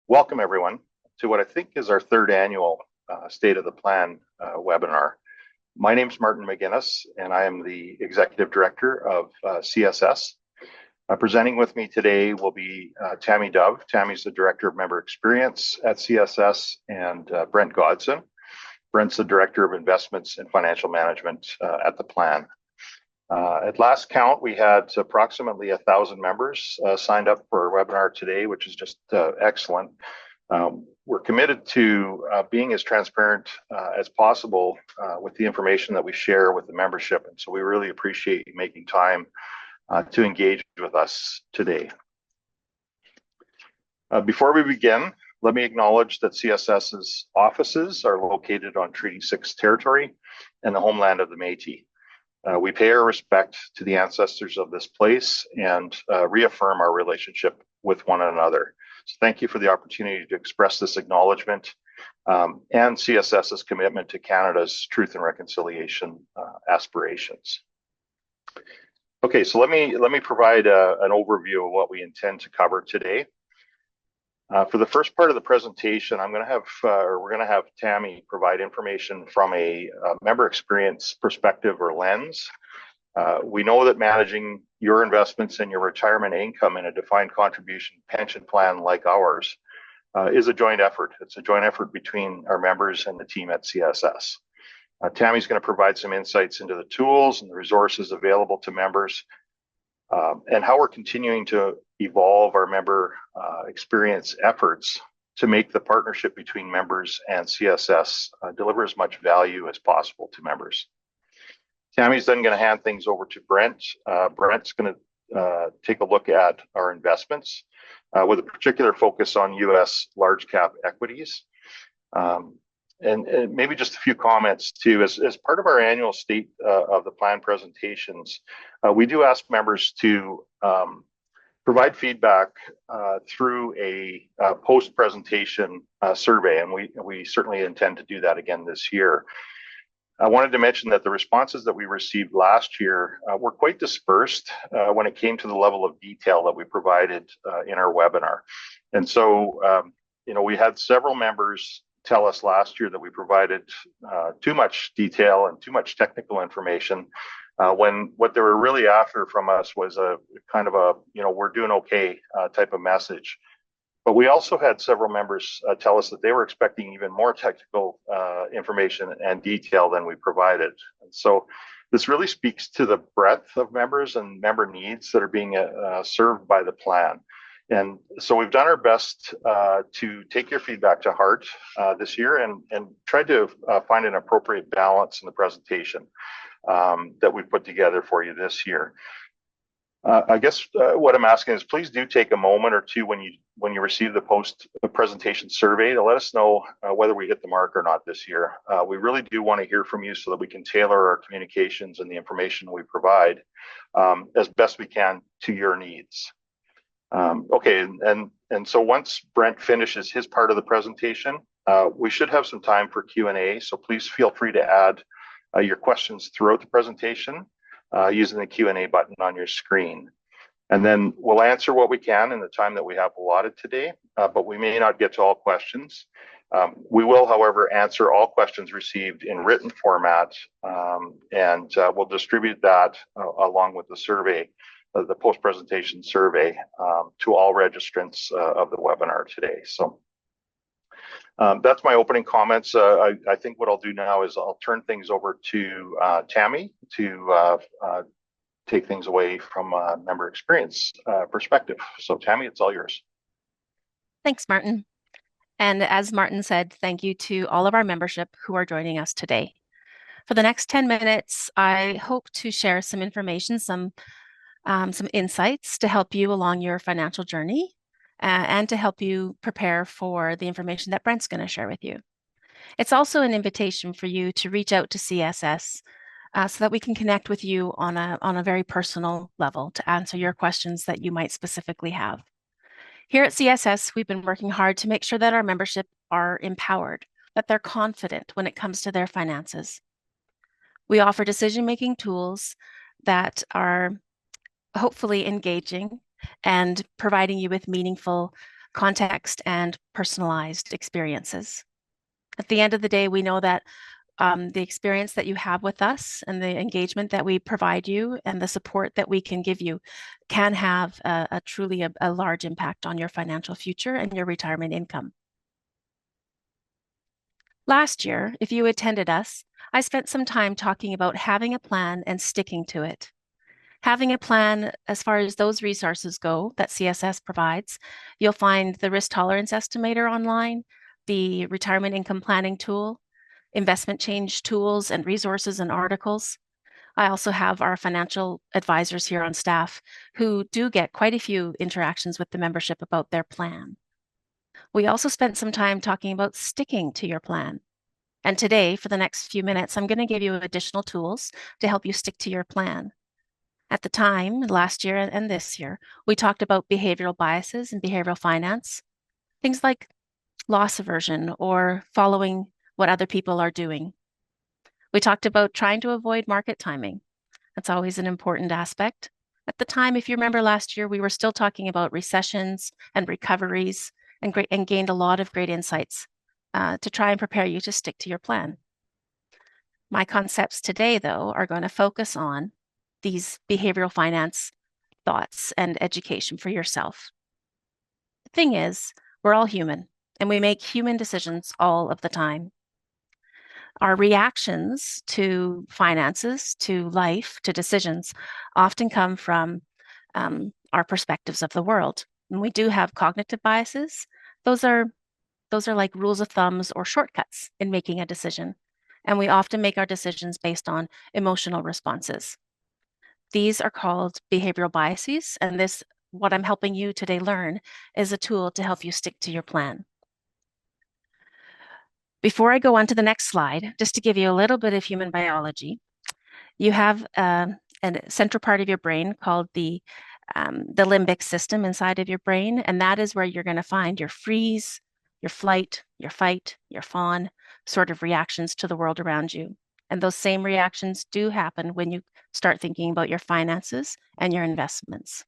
Welcome, everyone, to what I think is our third annual State of the Plan webinar. My name is Martin McGinnis, and I am the Executive Director of CSS. Presenting with me today will be Tammy Dove. Tammy's the Director of Member Experience at CSS, and Brent Godson. Brent's the Director of Investments and Financial Management at the plan. At last count, we had approximately 1,000 members signed up for our webinar today, which is just excellent. We're committed to being as transparent as possible with the information that we share with the membership. And so we really appreciate you making time to engage with us today. Before we begin, let me acknowledge that CSS's offices are located on Treaty 6 territory and the homeland of the Métis. We pay our respect to the ancestors of this place and reaffirm our relationship with one another. So thank you for the opportunity to express this acknowledgement and CSS's commitment to Canada's truth and reconciliation aspirations. Okay, so let me provide an overview of what we intend to cover today. For the first part of the presentation, we're going to have Tammy provide information from a member experience perspective or lens. We know that managing your investments and your retirement income in a defined contribution pension plan like ours is a joint effort. It's a joint effort between our members and the team at CSS. Tammy's going to provide some insights into the tools and the resources available to members and how we're continuing to evolve our member experience efforts to make the partnership between members and CSS deliver as much value as possible to members. Tammy's then going to hand things over to Brent. Brent's going to take a look at our investments with a particular focus on US large cap equities. And maybe just a few comments too. As part of our annual State of the Plan presentations, we do ask members to provide feedback through a post-presentation survey, and we certainly intend to do that again this year. I wanted to mention that the responses that we received last year were quite dispersed when it came to the level of detail that we provided in our webinar. And so, we had several members tell us last year that we provided too much detail and too much technical information when what they were really after from us was a kind of a, we're doing okay type of message. But we also had several members tell us that they were expecting even more technical information and detail than we provided. And so this really speaks to the breadth of members and member needs that are being served by the plan. And so we've done our best to take your feedback to heart this year and try to find an appropriate balance in the presentation that we put together for you this year. I guess what I'm asking is please do take a moment or two when you receive the presentation survey to let us know whether we hit the mark or not this year. We really do want to hear from you so that we can tailor our communications and the information we provide as best we can to your needs. Okay, and so once Brent finishes his part of the presentation, we should have some time for Q&A, so please feel free to add your questions throughout the presentation using the Q&A button on your screen. And then we'll answer what we can in the time that we have allotted today, but we may not get to all questions. We will, however, answer all questions received in written format, and we'll distribute that along with the survey, the post-presentation survey, to all registrants of the webinar today. So that's my opening comments. I think what I'll do now is I'll turn things over to Tammy to take things away from a member experience perspective. So Tammy, it's all yours. Thanks, Martin. And as Martin said, thank you to all of our membership who are joining us today. For the next 10 minutes, I hope to share some information, some insights to help you along your financial journey and to help you prepare for the information that Brent's going to share with you. It's also an invitation for you to reach out to CSS so that we can connect with you on a very personal level to answer your questions that you might specifically have. Here at CSS, we've been working hard to make sure that our membership are empowered, that they're confident when it comes to their finances. We offer decision-making tools that are hopefully engaging and providing you with meaningful context, and personalized experiences. At the end of the day, we know that the experience that you have with us and the engagement that we provide you and the support that we can give you can have a truly a large impact on your financial future and your retirement income. Last year, if you attended us, I spent some time talking about having a plan and sticking to it. Having a plan as far as those resources go that CSS provides, you'll find the risk tolerance estimator online, the retirement income planning tool, investment change tools and resources and articles. I also have our financial advisors here on staff who do get quite a few interactions with the membership about their plan. We also spent some time talking about sticking to your plan. And today, for the next few minutes, I'm going to give you additional tools to help you stick to your plan. At the time, last year and this year, we talked about behavioral biases and behavioral finance, things like loss aversion or following what other people are doing. We talked about trying to avoid market timing. That's always an important aspect. At the time, if you remember last year, we were still talking about recessions and recoveries and gained a lot of great insights to try and prepare you to stick to your plan. My concepts today, though, are going to focus on these behavioral finance thoughts and education for yourself. The thing is, we're all human and we make human decisions all of the time. Our reactions to finances, to life, to decisions often come from our perspectives of the world. And we do have cognitive biases. Those are like rules of thumbs or shortcuts in making a decision. And we often make our decisions based on emotional responses. These are called behavioral biases, and what I'm helping you today learn, is a tool to help you stick to your plan. Before I go on to the next slide, just to give you a little bit of human biology, you have a central part of your brain called the limbic system inside of your brain, and that is where you're going to find your freeze, your flight, your fight, your fawn sort of reactions to the world around you. And those same reactions do happen when you start thinking about your finances and your investments.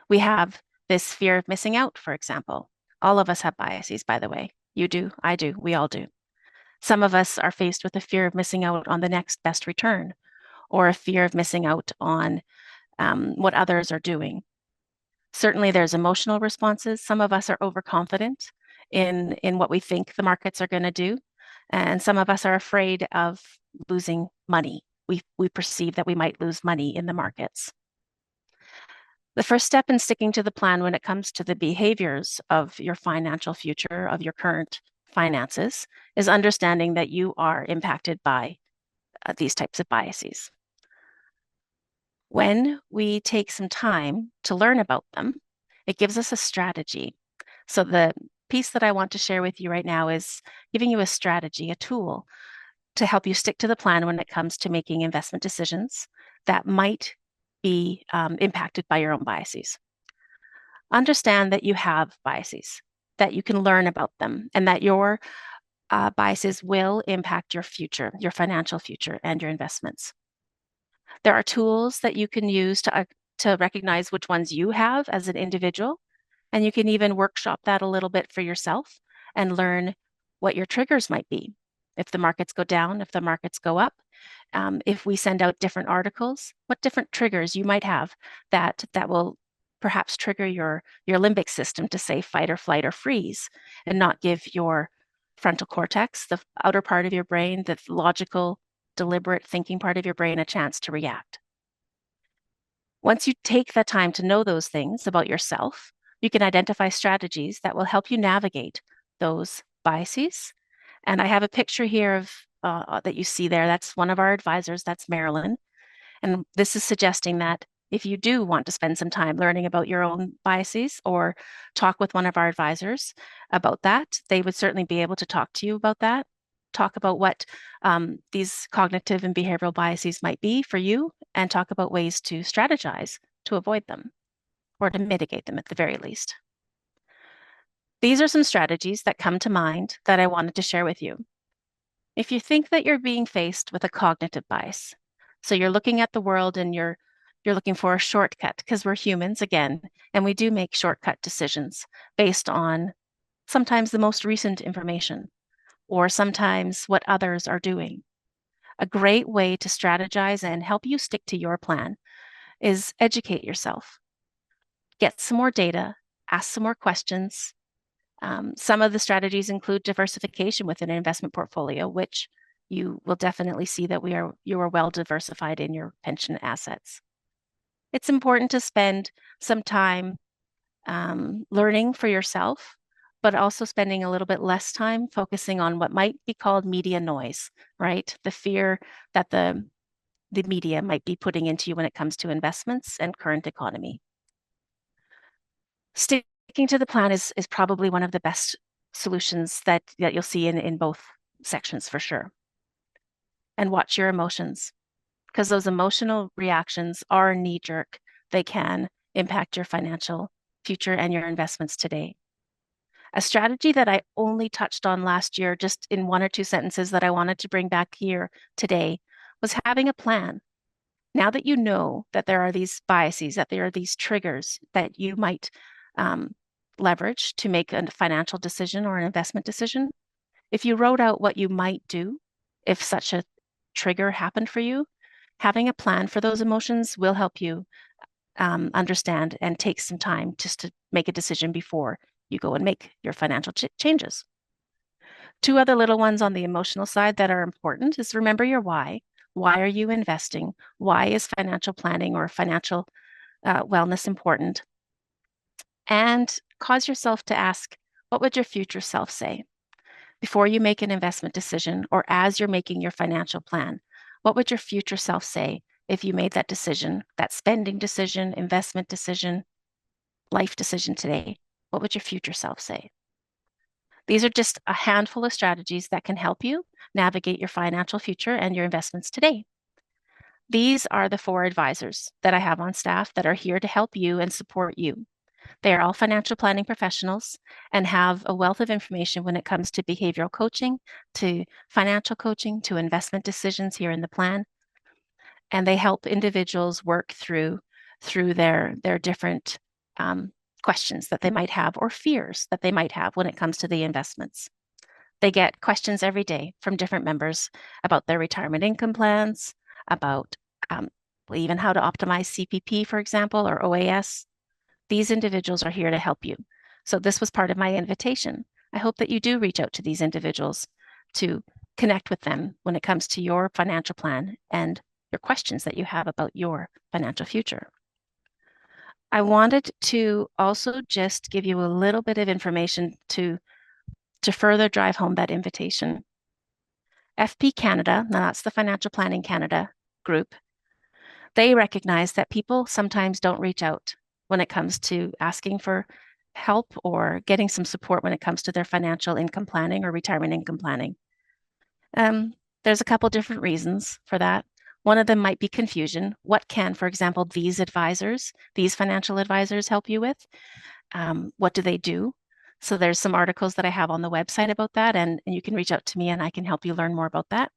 We have this fear of missing out, for example. All of us have biases, by the way. You do, I do, we all do. Some of us are faced with a fear of missing out on the next best return or a fear of missing out on what others are doing. Certainly, there's emotional responses. Some of us are overconfident in what we think the markets are going to do, and some of us are afraid of losing money. We perceive that we might lose money in the markets. The first step in sticking to the plan when it comes to the behaviors of your financial future, of your current finances, is understanding that you are impacted by these types of biases. When we take some time to learn about them, it gives us a strategy. So the piece that I want to share with you right now is giving you a strategy, a tool to help you stick to the plan when it comes to making investment decisions that might be impacted by your own biases. Understand that you have biases, that you can learn about them, and that your biases will impact your future, your financial future, and your investments. There are tools that you can use to recognize which ones you have as an individual, and you can even workshop that a little bit for yourself and learn what your triggers might be. If the markets go down, if the markets go up, if we send out different articles, what different triggers you might have that will perhaps trigger your limbic system to say fight or flight or freeze and not give your frontal cortex, the outer part of your brain, the logical, deliberate thinking part of your brain, a chance to react. Once you take the time to know those things about yourself, you can identify strategies that will help you navigate those biases. And I have a picture here of that you see there. That's one of our advisors. That's Marilyn. And this is suggesting that if you do want to spend some time learning about your own biases or talk with one of our advisors about that, they would certainly be able to talk to you about that, talk about what these cognitive and behavioral biases might be for you, and talk about ways to strategize to avoid them or to mitigate them at the very least. These are some strategies that come to mind that I wanted to share with you. If you think that you're being faced with a cognitive bias, so you're looking at the world and you're You're looking for a shortcut because we're humans again, and we do make shortcut decisions based on sometimes the most recent information or sometimes what others are doing. A great way to strategize and help you stick to your plan is educate yourself, get some more data, ask some more questions. Some of the strategies include diversification within an investment portfolio, which you will definitely see that you are well diversified in your pension assets. It's important to spend some time learning for yourself, but also spending a little bit less time focusing on what might be called media noise, right? The fear that the media might be putting into you when it comes to investments and current economy. Sticking to the plan is probably one of the best solutions that you'll see in both sections for sure. And watch your emotions, because those emotional reactions are knee-jerk. They can impact your financial future and your investments today. A strategy that I only touched on last year, just in one or two sentences that I wanted to bring back here today, was having a plan. Now that you know that there are these biases, that there are these triggers that you might leverage to make a financial decision or an investment decision, if you wrote out what you might do if such a trigger happened for you, having a plan for those emotions will help you understand and take some time just to make a decision before you go and make your financial changes. Two other little ones on the emotional side that are important is remember your why. Why are you investing? Why is financial planning or financial wellness important? And cause yourself to ask, what would your future self say? Before you make an investment decision or as you're making your financial plan, what would your future self say if you made that decision, that spending decision, investment decision, life decision today? What would your future self say? These are just a handful of strategies that can help you navigate your financial future and your investments today. These are the 4 advisors that I have on staff that are here to help you and support you. They are all financial planning professionals and have a wealth of information when it comes to behavioral coaching, to financial coaching, to investment decisions here in the plan. And they help individuals work through their different questions that they might have or fears that they might have when it comes to the investments. They get questions every day from different members about their retirement income plans, about even how to optimize CPP, for example, or OAS. These individuals are here to help you. So this was part of my invitation. I hope that you do reach out to these individuals to connect with them when it comes to your financial plan and your questions that you have about your financial future. I wanted to also just give you a little bit of information to further drive home that invitation. FP Canada, now that's the Financial Planning Canada group, they recognize that people sometimes don't reach out when it comes to asking for help or getting some support when it comes to their financial income planning or retirement income planning. There's a couple different reasons for that. One of them might be confusion. What can, for example, these financial advisors help you with? What do they do? So there's some articles that I have on the website about that, and you can reach out to me and I can help you learn more about that.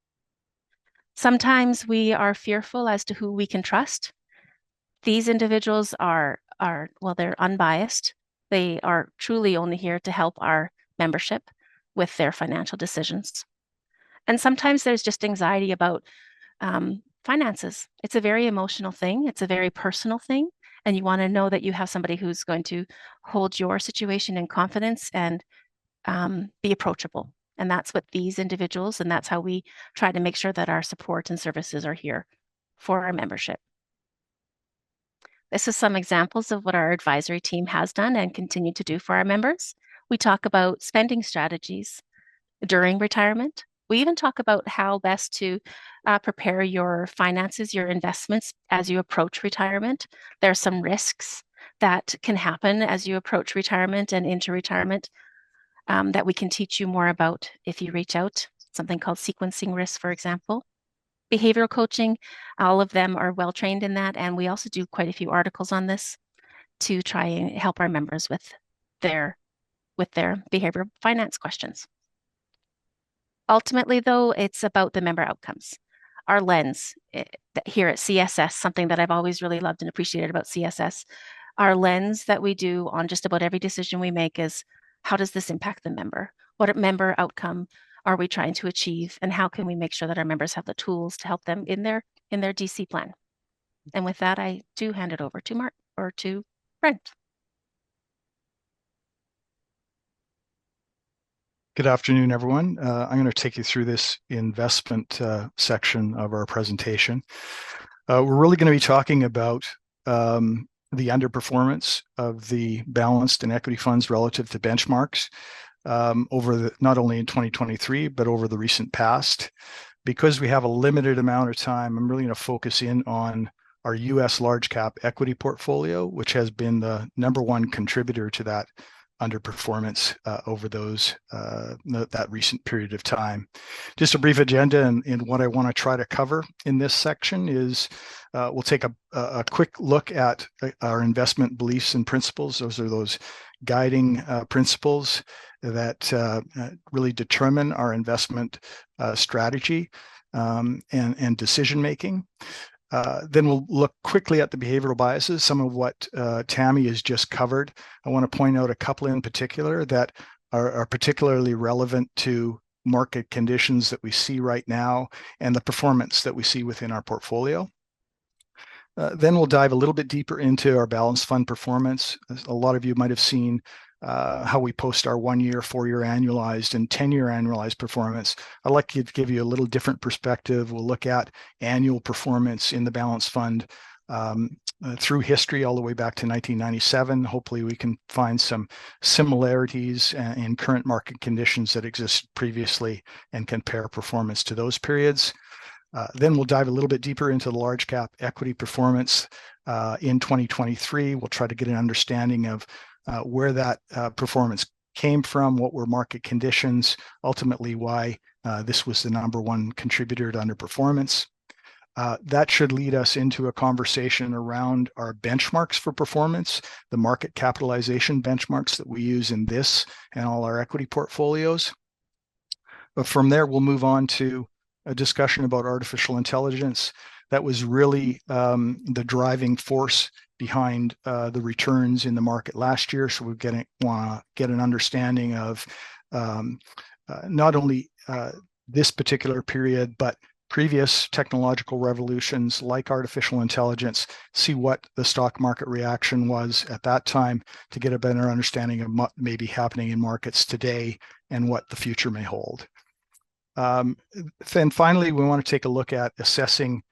Sometimes we are fearful as to who we can trust. These individuals well, they're unbiased. They are truly only here to help our membership with their financial decisions. And sometimes there's just anxiety about finances. It's a very emotional thing. It's a very personal thing. And you want to know that you have somebody who's going to hold your situation in confidence and be approachable. And that's what these individuals, and that's how we try to make sure that our support and services are here for our membership. This is some examples of what our advisory team has done and continue to do for our members. We talk about spending strategies during retirement. We even talk about how best to prepare your finances, your investments as you approach retirement. There are some risks that can happen as you approach retirement and into retirement that we can teach you more about if you reach out, something called sequencing risk, for example. Behavioral coaching, all of them are well trained in that. And we also do quite a few articles on this to try and help our members with their behavioral finance questions. Ultimately, though, it's about the member outcomes. our lens here at CSS, something that I've always really loved and appreciated about CSS, our lens that we do on just about every decision we make is, how does this impact the member? What member outcome are we trying to achieve? And how can we make sure that our members have the tools to help them in their DC plan? And with that, I do hand it over to Mark or to Brent. Good afternoon, everyone. I'm going to take you through this investment section of our presentation. We're really going to be talking about the underperformance of the balanced and equity funds relative to benchmarks over not only in 2023, but over the recent past. Because we have a limited amount of time, I'm really going to focus in on our US large cap equity portfolio, which has been the #1 contributor to that underperformance over that recent period of time. Just a brief agenda and what I want to try to cover in this section is we'll take a quick look at our investment beliefs and principles. Those are those guiding principles that really determine our investment strategy and decision making. Then we'll look quickly at the behavioral biases, some of what Tammy has just covered. I want to point out a couple in particular that are particularly relevant to market conditions that we see right now and the performance that we see within our portfolio. Then we'll dive a little bit deeper into our balanced fund performance. A lot of you might have seen how we post our 1-year, 4-year annualized and 10-year annualized performance. I'd like to give you a little different perspective. We'll look at annual performance in the balanced fund through history all the way back to 1997. Hopefully we can find some similarities in current market conditions that existed previously and compare performance to those periods. Then we'll dive a little bit deeper into the large cap equity performance in 2023. We'll try to get an understanding of where that performance came from, what were market conditions, ultimately why this was the #1 contributor to underperformance. That should lead us into a conversation around our benchmarks for performance, the market capitalization benchmarks that we use in this and all our equity portfolios. But from there, we'll move on to a discussion about artificial intelligence. That was really the driving force behind the returns in the market last year. So we're want to get an understanding of not only this particular period, but previous technological revolutions like artificial intelligence, see what the stock market reaction was at that time to get a better understanding of what may be happening in markets today and what the future may hold. Then finally, we want to take a look at assessing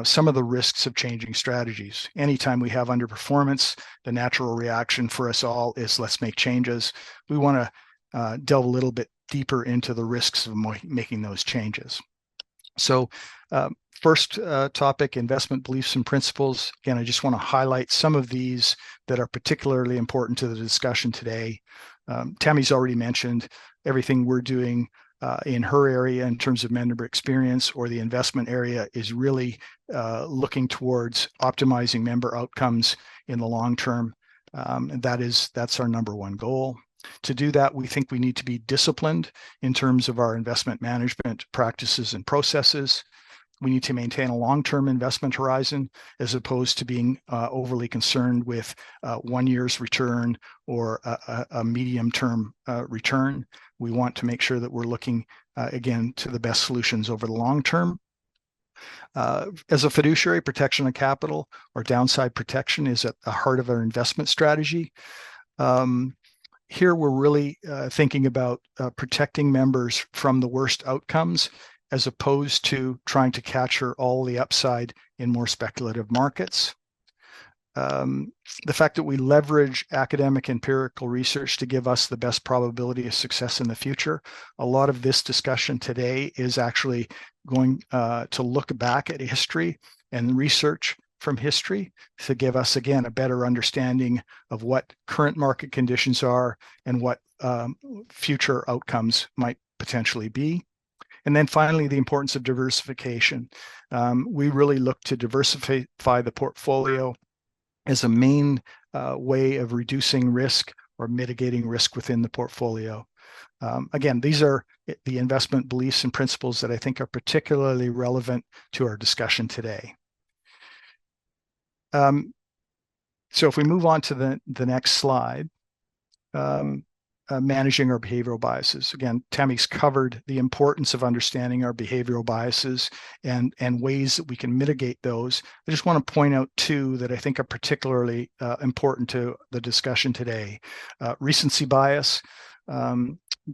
some of the risks of changing strategies. Anytime we have underperformance, the natural reaction for us all is let's make changes. We want to delve a little bit deeper into the risks of making those changes. So first topic, investment beliefs and principles. Again, I just want to highlight some of these that are particularly important to the discussion today. Tammy's already mentioned everything we're doing in her area in terms of member experience, or the investment area is really looking towards optimizing member outcomes in the long term. And that's our #1 goal. To do that, we think we need to be disciplined in terms of our investment management practices and processes. We need to maintain a long-term investment horizon as opposed to being overly concerned with 1 year's return or a medium-term return. We want to make sure that we're looking, again, to the best solutions over the long term. As a fiduciary, protection of capital or downside protection is at the heart of our investment strategy. Here, we're really thinking about protecting members from the worst outcomes as opposed to trying to capture all the upside in more speculative markets. The fact that we leverage academic empirical research to give us the best probability of success in the future. A lot of this discussion today is actually going to look back at history and research from history to give us, again, a better understanding of what current market conditions are and what future outcomes might potentially be. And then finally, the importance of diversification. We really look to diversify the portfolio as a main way of reducing risk or mitigating risk within the portfolio. Again, these are the investment beliefs and principles that I think are particularly relevant to our discussion today. So if we move on to the next slide, managing our behavioral biases. Again, Tammy's covered the importance of understanding our behavioral biases and ways that we can mitigate those. I just want to point out two that I think are particularly important to the discussion today. Recency bias.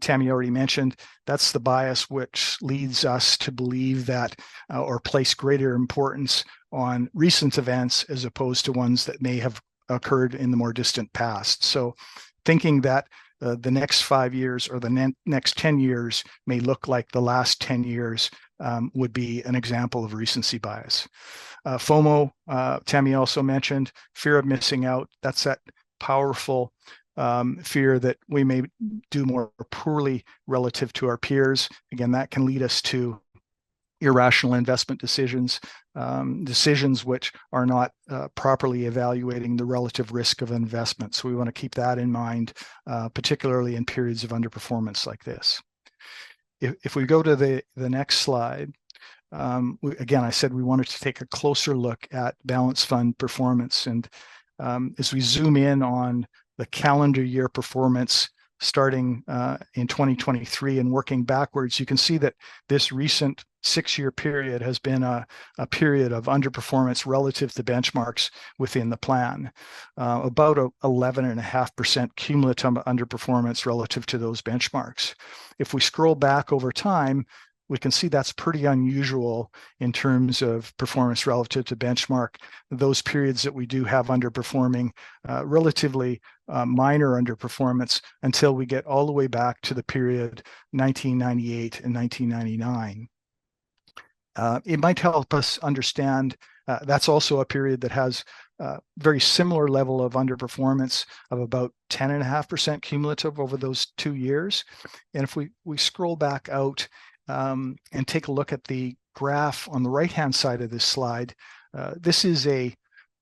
Tammy already mentioned, that's the bias which leads us to believe that or place greater importance on recent events as opposed to ones that may have occurred in the more distant past. So thinking that the next 5 years or the next 10 years may look like the last 10 years would be an example of recency bias. FOMO, Tammy also mentioned, fear of missing out. That's that powerful fear that we may do more poorly relative to our peers. Again, that can lead us to irrational investment decisions, decisions which are not properly evaluating the relative risk of investment. So we want to keep that in mind, particularly in periods of underperformance like this. If we go to the next slide, again, I said we wanted to take a closer look at balance fund performance. And as we zoom in on the calendar year performance starting in 2023 and working backwards, you can see that this recent 6-year period has been a period of underperformance relative to benchmarks within the plan, about a 11.5% cumulative underperformance relative to those benchmarks. If we scroll back over time, we can see that's pretty unusual in terms of performance relative to benchmark. Those periods that we do have underperforming, relatively minor underperformance until we get all the way back to the period 1998 and 1999. It might help us understand that's also a period that has very similar level of underperformance of about 10.5% cumulative over those 2 years. And if we scroll back out and take a look at the graph on the right-hand side of this slide, this is a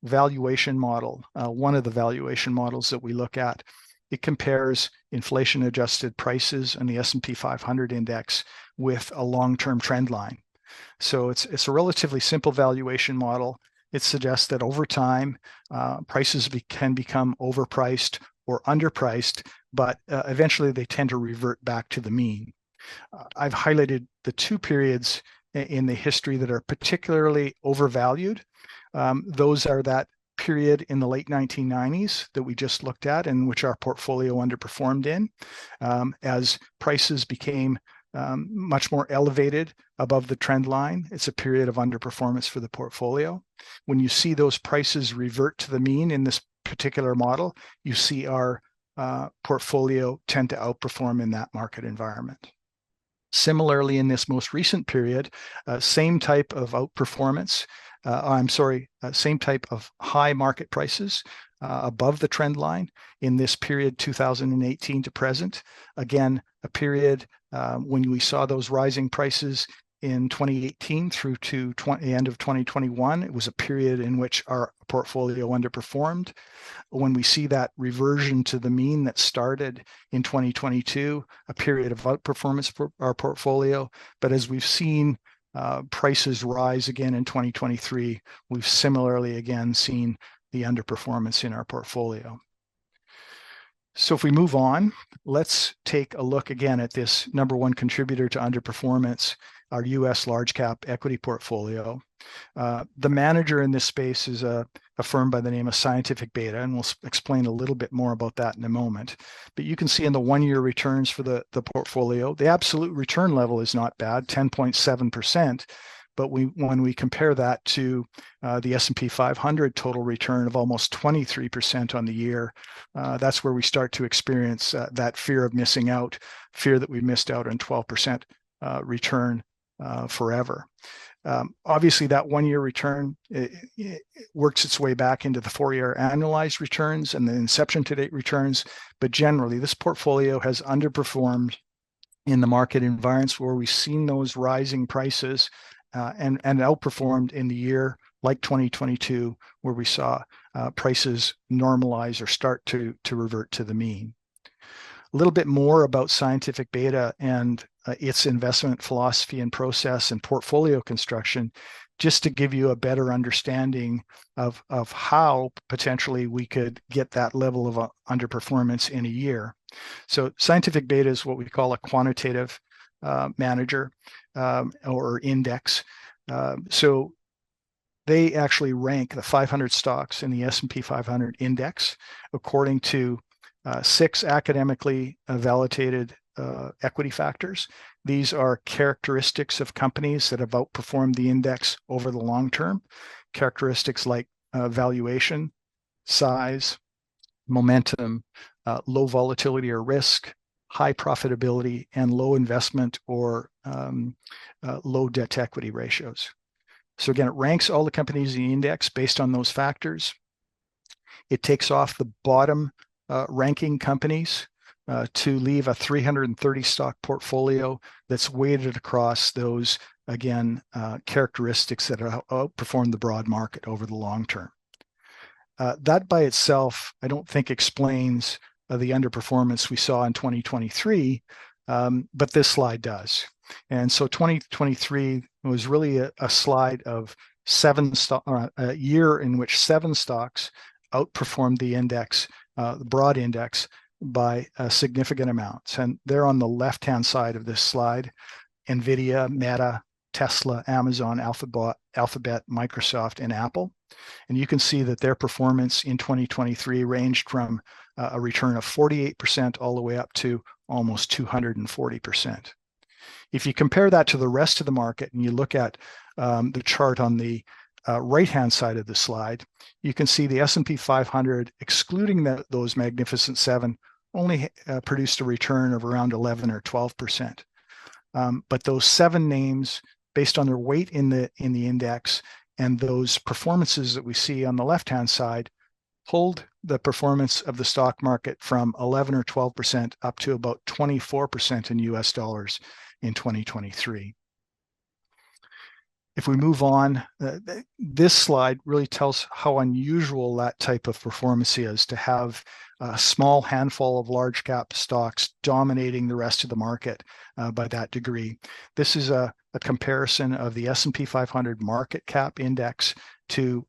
valuation model, one of the valuation models that we look at. It compares inflation-adjusted prices and the S&P 500 index with a long-term trend line. So it's a relatively simple valuation model. It suggests that over time, prices can become overpriced or underpriced, but eventually they tend to revert back to the mean. I've highlighted the 2 periods in the history that are particularly overvalued. Those are that period in the late 1990s that we just looked at, in which our portfolio underperformed in, as prices became much more elevated above the trend line. It's a period of underperformance for the portfolio. When you see those prices revert to the mean in this particular model, you see our portfolio tend to outperform in that market environment. Similarly, in this most recent period, same type of outperformance, same type of high market prices above the trend line in this period 2018 to present. Again, a period when we saw those rising prices in 2018 through to the end of 2021. It was a period in which our portfolio underperformed. When we see that reversion to the mean that started in 2022, a period of outperformance for our portfolio. But as we've seen prices rise again in 2023, we've similarly again seen the underperformance in our portfolio. So if we move on, let's take a look again at this number one contributor to underperformance, our US large cap equity portfolio. The manager in this space is a firm by the name of Scientific Beta, and we'll explain a little bit more about that in a moment. But you can see in the 1-year returns for the portfolio, the absolute return level is not bad, 10.7%. But when we compare that to the S&P 500 total return of almost 23% on the year, that's where we start to experience that fear of missing out, fear that we missed out on 12% return forever. Obviously, that 1-year return it works its way back into the 4-year annualized returns and the inception to date returns. But generally, this portfolio has underperformed in the market environments where we've seen those rising prices and outperformed in the year like 2022, where we saw prices normalize or start to revert to the mean. A little bit more about scientific beta and its investment philosophy and process and portfolio construction, just to give you a better understanding of how potentially we could get that level of underperformance in a year. So scientific beta is what we call a quantitative manager or index. So they actually rank the 500 stocks in the S&P 500 index according to 6 academically validated equity factors. These are characteristics of companies that have outperformed the index over the long term. Characteristics like valuation, size, momentum, low volatility or risk, high profitability, and low investment or low debt to equity ratios. So again, it ranks all the companies in the index based on those factors. It takes off the bottom ranking companies to leave a 330 stock portfolio that's weighted across those, again, characteristics that outperform the broad market over the long term. That by itself, I don't think explains the underperformance we saw in 2023, but this slide does. And so 2023 was really a slide of a year in which 7 stocks outperformed the index, the broad index, by significant amounts. And they're on the left-hand side of this slide: NVIDIA, Meta, Tesla, Amazon, Alphabet, Microsoft, and Apple. And you can see that their performance in 2023 ranged from a return of 48% all the way up to almost 240%. If you compare that to the rest of the market and you look at the chart on the right-hand side of the slide, you can see the S&P 500, excluding those Magnificent Seven, only produced a return of around 11 or 12%. But those 7 names, based on their weight in the index and those performances that we see on the left-hand side, pulled the performance of the stock market from 11 or 12% up to about 24% in US dollars in 2023. If we move on, this slide really tells how unusual that type of performance is, to have a small handful of large cap stocks dominating the rest of the market by that degree. This is a comparison of the S&P 500 market cap index to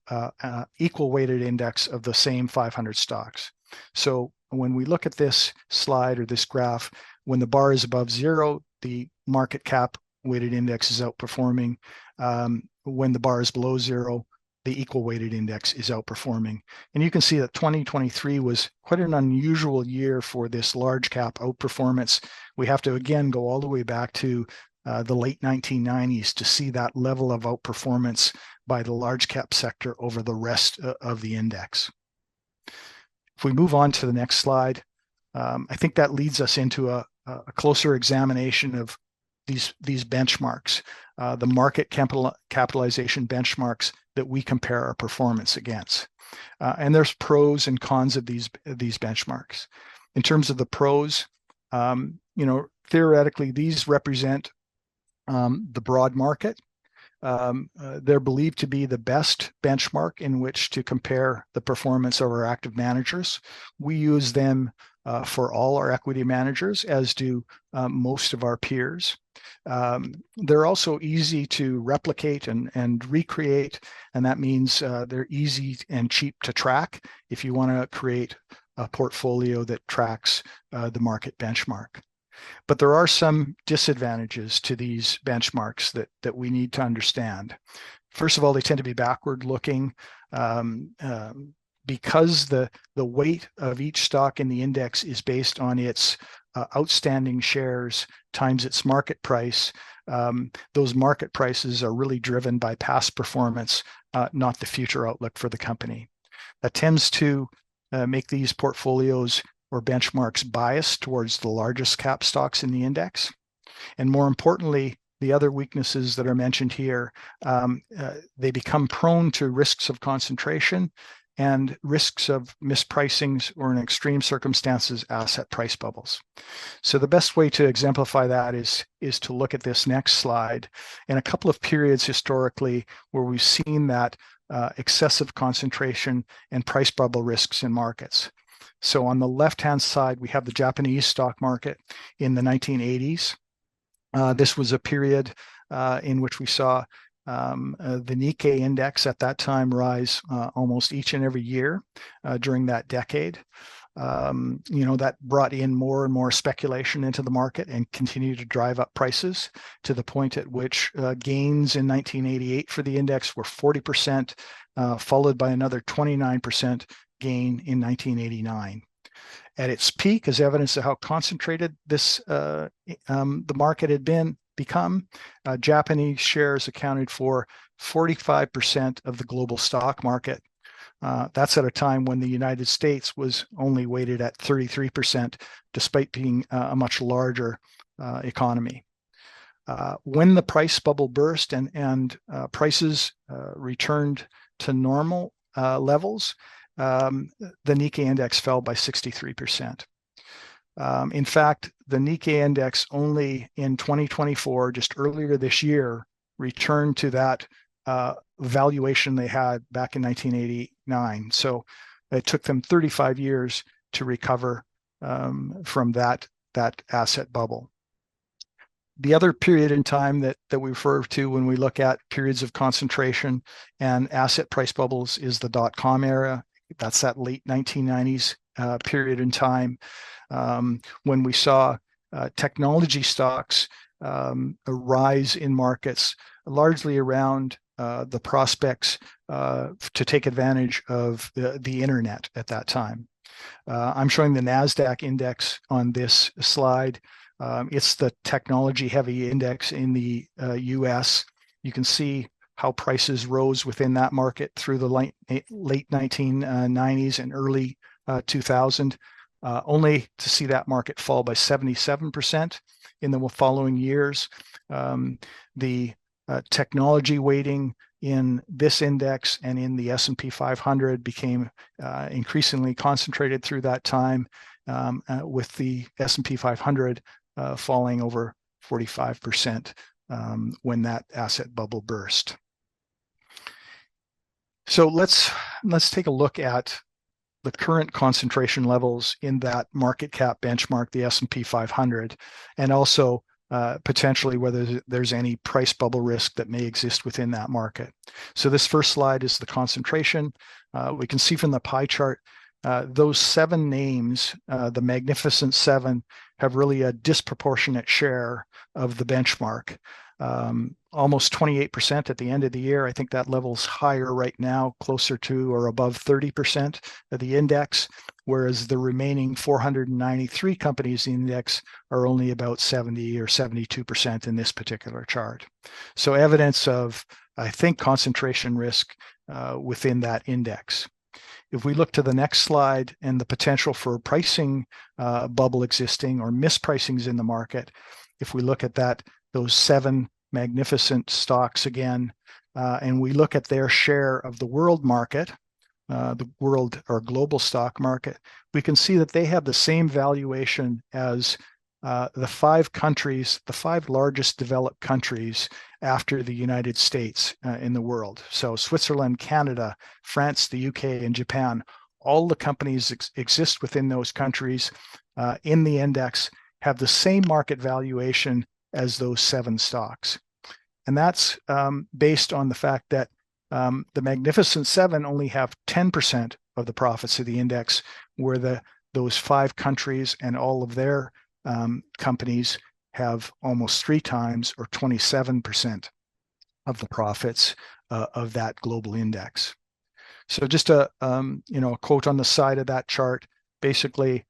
equal weighted index of the same 500 stocks. So when we look at this slide or this graph, when the bar is above 0, the market cap weighted index is outperforming. When the bar is below 0, the equal weighted index is outperforming. And you can see that 2023 was quite an unusual year for this large cap outperformance. We have to again go all the way back to the late 1990s to see that level of outperformance by the large cap sector over the rest of the index. If we move on to the next slide, I think that leads us into a closer examination of these benchmarks, the market capitalization benchmarks that we compare our performance against. And there's pros and cons of these benchmarks. In terms of the pros, theoretically, these represent the broad market. They're believed to be the best benchmark in which to compare the performance of our active managers. We use them for all our equity managers, as do most of our peers. They're also easy to replicate and recreate, and that means they're easy and cheap to track if you want to create a portfolio that tracks the market benchmark. But there are some disadvantages to these benchmarks that we need to understand. First of all, they tend to be backward looking. Because the weight of each stock in the index is based on its outstanding shares times its market price, those market prices are really driven by past performance, not the future outlook for the company. That tends to make these portfolios or benchmarks biased towards the largest cap stocks in the index. And more importantly, the other weaknesses that are mentioned here, they become prone to risks of concentration and risks of mispricings, or in extreme circumstances, asset price bubbles. So the best way to exemplify that is to look at this next slide and a couple of periods historically where we've seen that excessive concentration and price bubble risks in markets. So on the left-hand side, we have the Japanese stock market in the 1980s. This was a period in which we saw the Nikkei index at that time rise almost each and every year during that decade. That brought in more and more speculation into the market and continued to drive up prices to the point at which gains in 1988 for the index were 40%, followed by another 29% gain in 1989. At its peak, as evidence of how concentrated the market had become, Japanese shares accounted for 45% of the global stock market. That's at a time when the United States was only weighted at 33%, despite being a much larger economy. When the price bubble burst and prices returned to normal levels, the Nikkei index fell by 63%. In fact, the Nikkei index only in 2024, just earlier this year, returned to that valuation they had back in 1989. So it took them 35 years to recover from that asset bubble. The other period in time that we refer to when we look at periods of concentration and asset price bubbles is the dot-com era. That's that late 1990s period in time when we saw technology stocks rise in markets, largely around the prospects to take advantage of the internet at that time. I'm showing the NASDAQ index on this slide. It's the technology-heavy index in the US. You can see how prices rose within that market through the late 1990s and early 2000, only to see that market fall by 77% in the following years. The technology weighting in this index and in the S&P 500 became increasingly concentrated through that time, with the S&P 500 falling over 45% when that asset bubble burst. So let's take a look at the current concentration levels in that market cap benchmark, the S&P 500, and also potentially whether there's any price bubble risk that may exist within that market. So this first slide is the concentration. We can see from the pie chart, those 7 names, the Magnificent Seven, have really a disproportionate share of the benchmark. Almost 28% at the end of the year. I think that level's higher right now, closer to or above 30% of the index, whereas the remaining 493 companies in the index are only about 70 or 72% in this particular chart. So evidence of, I think, concentration risk within that index. If we look to the next slide and the potential for pricing bubble existing or mispricings in the market, if we look at those 7 magnificent stocks again, and we look at their share of the world market, the world or global stock market, we can see that they have the same valuation as the 5 largest developed countries after the United States in the world. So Switzerland, Canada, France, the UK, and Japan, all the companies exist within those countries in the index have the same market valuation as those 7 stocks. And that's based on the fact that the Magnificent Seven only have 10% of the profits of the index, where those 5 countries and all of their companies have almost 3 times or 27% of the profits of that global index. So just a quote on the side of that chart. Basically,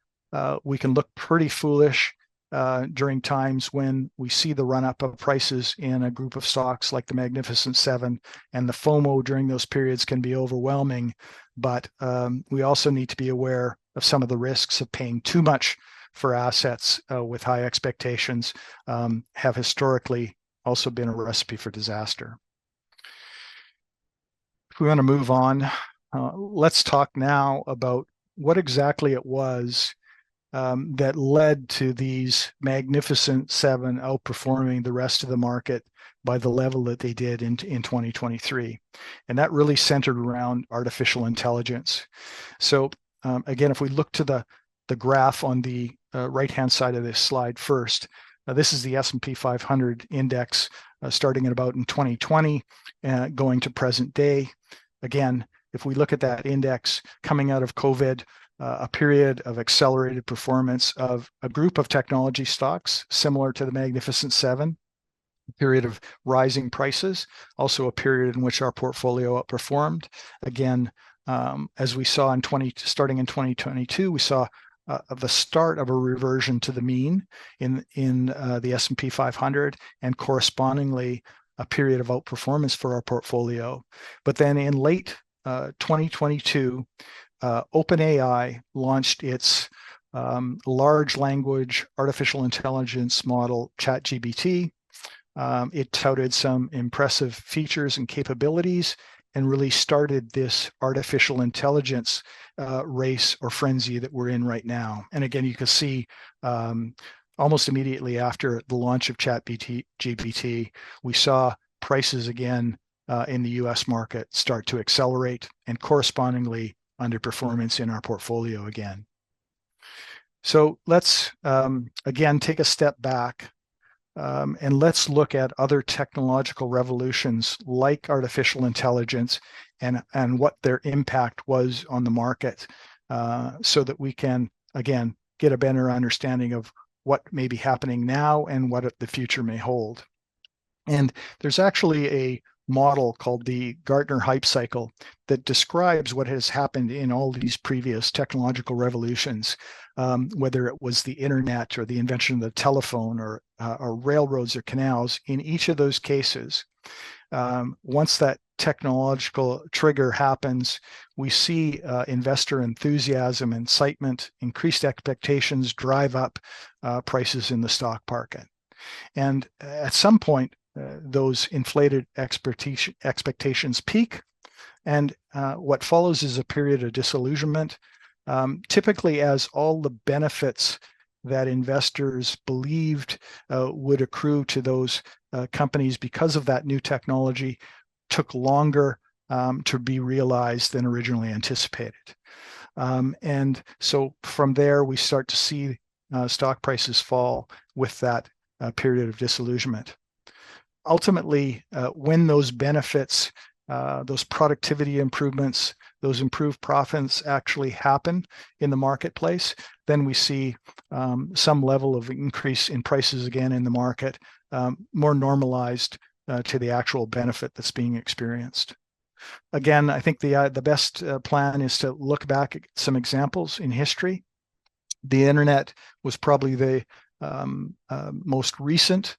we can look pretty foolish during times when we see the run-up of prices in a group of stocks like the Magnificent Seven, and the FOMO during those periods can be overwhelming. But we also need to be aware of some of the risks of paying too much for assets with high expectations, have historically also been a recipe for disaster. If we want to move on, let's talk now about what exactly it was that led to these Magnificent Seven outperforming the rest of the market by the level that they did in 2023. And that really centered around artificial intelligence. So again, if we look to the graph on the right-hand side of this slide first, this is the S&P 500 index starting at about in 2020, going to present day. Again, if we look at that index coming out of COVID, a period of accelerated performance of a group of technology stocks similar to the Magnificent Seven, a period of rising prices, also a period in which our portfolio outperformed. Again, as we saw starting in 2022, we saw the start of a reversion to the mean in the S&P 500, and correspondingly a period of outperformance for our portfolio. But then in late 2022, OpenAI launched its large language artificial intelligence model, ChatGPT. It touted some impressive features and capabilities and really started this artificial intelligence race or frenzy that we're in right now. And again, you can see almost immediately after the launch of ChatGPT, we saw prices again in the US market start to accelerate, and correspondingly underperformance in our portfolio again. So let's again take a step back and let's look at other technological revolutions like artificial intelligence and what their impact was on the market, so that we can, again, get a better understanding of what may be happening now and what the future may hold. And there's actually a model called the Gartner Hype Cycle that describes what has happened in all these previous technological revolutions, whether it was the internet or the invention of the telephone or railroads or canals. In each of those cases, once that technological trigger happens, we see investor enthusiasm, incitement, increased expectations drive up prices in the stock market. And at some point, those inflated expectations peak, and what follows is a period of disillusionment, typically as all the benefits that investors believed would accrue to those companies because of that new technology took longer to be realized than originally anticipated. And so from there, we start to see stock prices fall with that period of disillusionment. Ultimately, when those benefits, those productivity improvements, those improved profits actually happen in the marketplace, then we see some level of increase in prices again in the market, more normalized to the actual benefit that's being experienced. Again, I think the best plan is to look back at some examples in history. The internet was probably the most recent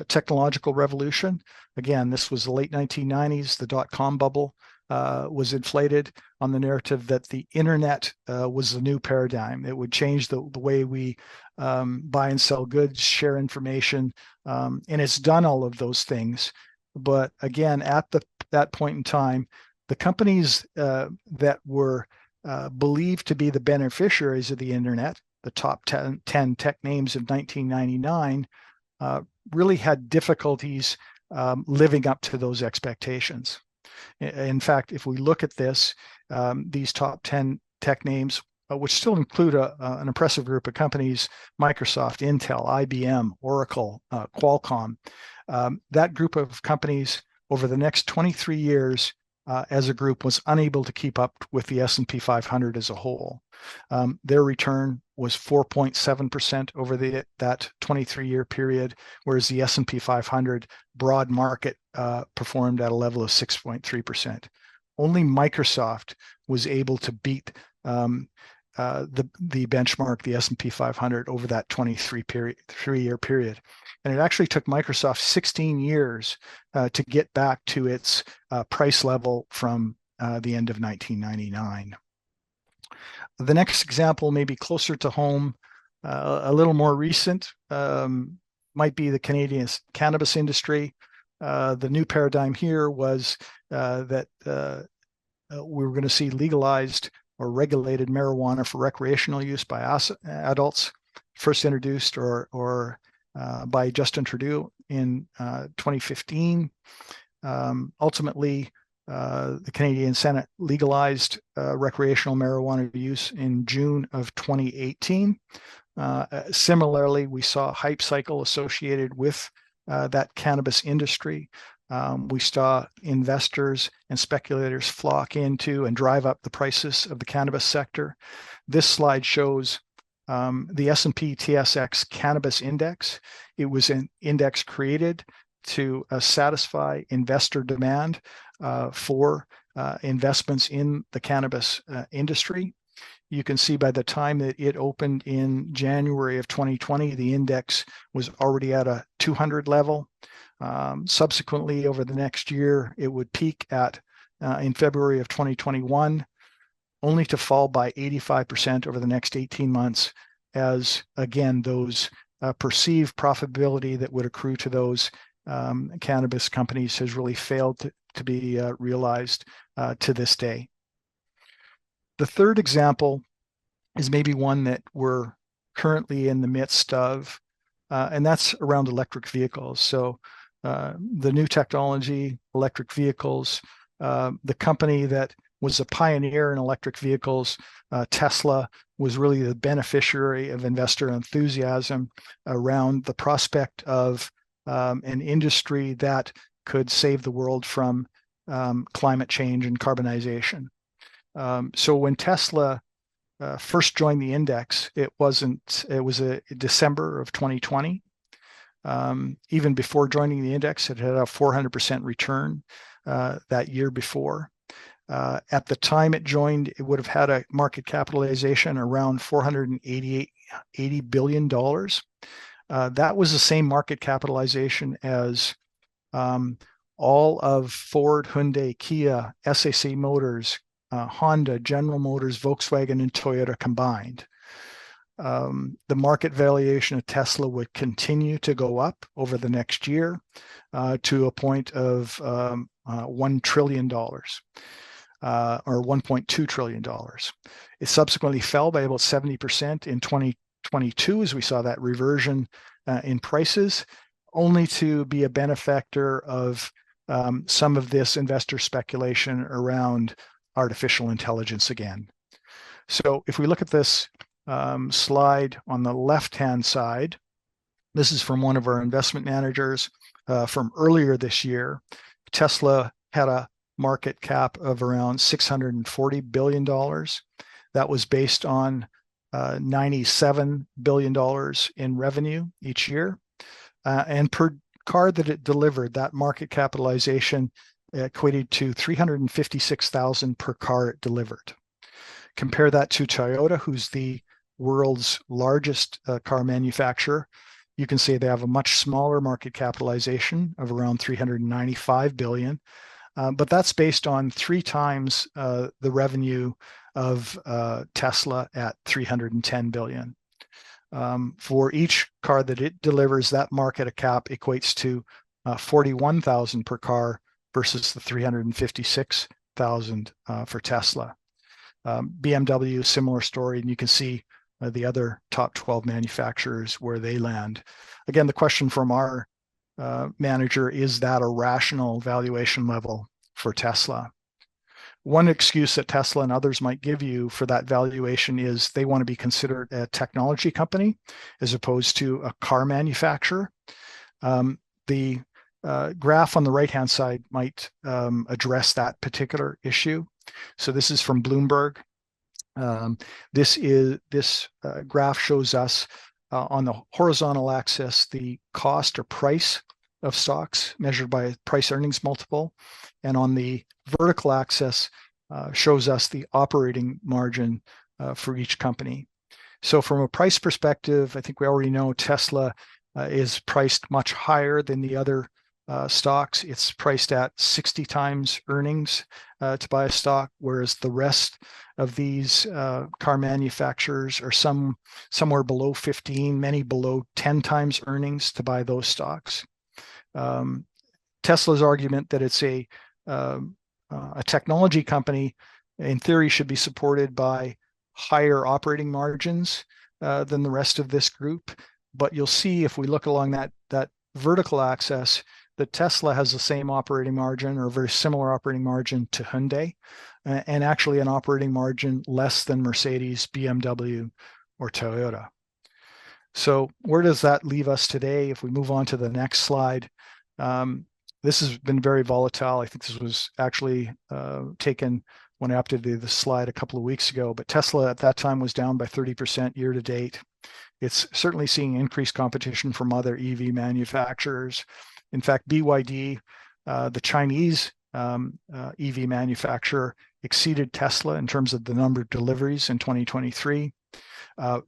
technological revolution. Again, this was the late 1990s. The dot-com bubble was inflated on the narrative that the internet was the new paradigm. It would change the way we buy and sell goods, share information, and it's done all of those things. But again, at that point in time, the companies that were believed to be the beneficiaries of the internet, the top 10 tech names of 1999, really had difficulties living up to those expectations. In fact, if we look at this, these top 10 tech names, which still include an impressive group of companies, Microsoft, Intel, IBM, Oracle, Qualcomm, that group of companies over the next 23 years as a group was unable to keep up with the S&P 500 as a whole. Their return was 4.7% over that 23-year period, whereas the S&P 500 broad market performed at a level of 6.3%. Only Microsoft was able to beat the benchmark, the S&P 500, over that 3-year period. And it actually took Microsoft 16 years to get back to its price level from the end of 1999. The next example may be closer to home, a little more recent, might be the Canadian cannabis industry. The new paradigm here was that we were going to see legalized or regulated marijuana for recreational use by adults, first introduced or by Justin Trudeau in 2015. Ultimately, The Canadian Senate legalized recreational marijuana use in June of 2018. Similarly, we saw a hype cycle associated with that cannabis industry. We saw investors and speculators flock into and drive up the prices of the cannabis sector. This slide shows the S&P TSX Cannabis Index. It was an index created to satisfy investor demand for investments in the cannabis industry. You can see by the time that it opened in January of 2020, the index was already at a 200 level. Subsequently, over the next year, it would peak at in February of 2021, only to fall by 85% over the next 18 months, as again, those perceived profitability that would accrue to those cannabis companies has really failed to be realized to this day. The third example is maybe one that we're currently in the midst of, and that's around electric vehicles. So the new technology, electric vehicles, the company that was a pioneer in electric vehicles, Tesla, was really the beneficiary of investor enthusiasm around the prospect of an industry that could save the world from climate change and carbonization. So when Tesla first joined the index, it was December of 2020. Even before joining the index, it had a 400% return that year before. At the time it joined, it would have had a market capitalization around $480 billion. That was the same market capitalization as all of Ford, Hyundai, Kia, SAC Motors, Honda, General Motors, Volkswagen, and Toyota combined. The market valuation of Tesla would continue to go up over the next year to a point of $1 trillion. Or $1.2 trillion. It subsequently fell by about 70% in 2022 as we saw that reversion in prices, only to be a benefactor of some of this investor speculation around artificial intelligence again. So if we look at this slide on the left-hand side, this is from one of our investment managers from earlier this year. Tesla had a market cap of around $640 billion. That was based on $97 billion in revenue each year. And per car that it delivered, that market capitalization equated to $356,000 per car it delivered. Compare that to Toyota, who's the world's largest car manufacturer. You can see they have a much smaller market capitalization of around $395 billion. But that's based on 3 times the revenue of Tesla at $310 billion. For each car that it delivers, that market cap equates to $41,000 per car versus the $356,000 for Tesla. BMW, similar story, and you can see the other top 12 manufacturers where they land. Again, the question from our manager, is that a rational valuation level for Tesla? One excuse that Tesla and others might give you for that valuation is they want to be considered a technology company as opposed to a car manufacturer. The graph on the right-hand side might address that particular issue. So this is from Bloomberg. This graph shows us on the horizontal axis the cost or price of stocks measured by price earnings multiple, and on the vertical axis shows us the operating margin for each company. So from a price perspective, I think we already know Tesla is priced much higher than the other stocks. It's priced at 60 times earnings to buy a stock, whereas the rest of these car manufacturers are somewhere below 15, many below 10 times earnings to buy those stocks. Tesla's argument that it's a technology company, in theory, should be supported by higher operating margins than the rest of this group. But you'll see if we look along that vertical axis, that Tesla has the same operating margin or a very similar operating margin to Hyundai, and actually an operating margin less than Mercedes, BMW, or Toyota. So where does that leave us today? If we move on to the next slide, this has been very volatile. I think this was actually taken when I updated the slide a couple of weeks ago, but Tesla at that time was down by 30% year to date. It's certainly seeing increased competition from other EV manufacturers. In fact, BYD, the Chinese EV manufacturer, exceeded Tesla in terms of the number of deliveries in 2023.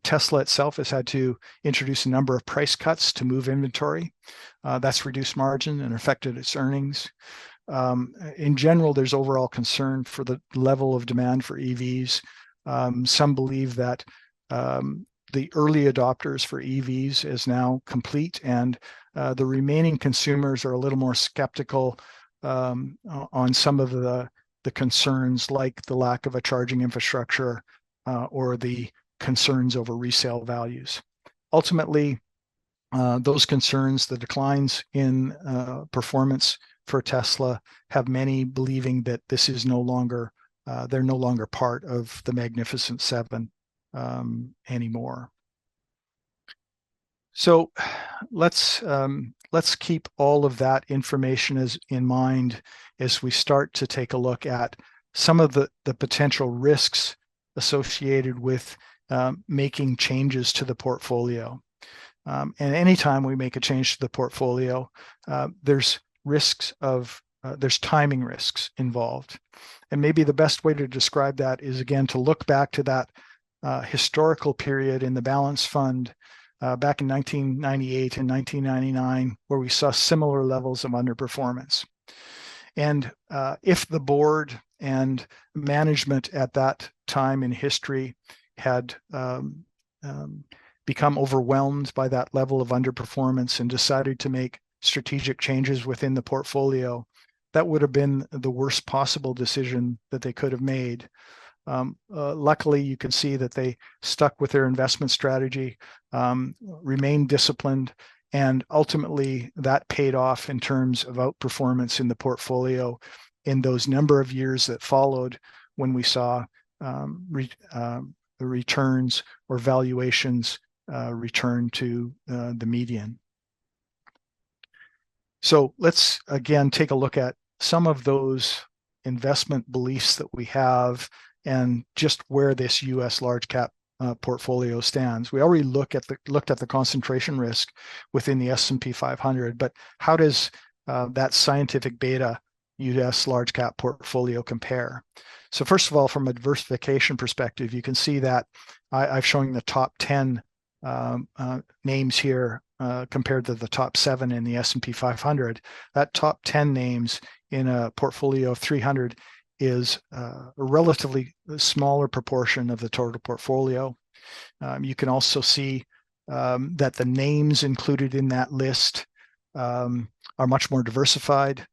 Tesla itself has had to introduce a number of price cuts to move inventory. That's reduced margin and affected its earnings. In general, there's overall concern for the level of demand for EVs. Some believe that the early adopters for EVs is now complete, and the remaining consumers are a little more skeptical on some of the concerns, like the lack of a charging infrastructure or the concerns over resale values. Ultimately, those concerns, the declines in performance for Tesla, have many believing that this is no longer, they're no longer part of the Magnificent Seven anymore. So let's keep all of that information in mind as we start to take a look at some of the potential risks associated with making changes to the portfolio. And anytime we make a change to the portfolio, there's timing risks involved. And maybe the best way to describe that is, again, to look back to that historical period in the balance fund back in 1998 and 1999, where we saw similar levels of underperformance. And if the board and management at that time in history had become overwhelmed by that level of underperformance and decided to make strategic changes within the portfolio, that would have been the worst possible decision that they could have made. Luckily, you can see that they stuck with their investment strategy, remained disciplined, and ultimately that paid off in terms of outperformance in the portfolio in those number of years that followed, when we saw the returns or valuations return to the median. So let's again take a look at some of those investment beliefs that we have and just where this U.S. large cap portfolio stands. We already looked at the concentration risk within the S&P 500, but how does that scientific beta U.S. large cap portfolio compare? So first of all, from a diversification perspective, you can see that I've shown the top 10 names here compared to the top 7 in the S&P 500. That top 10 names in a portfolio of 300 is a relatively smaller proportion of the total portfolio. You can also see that the names included in that list are much more diversified.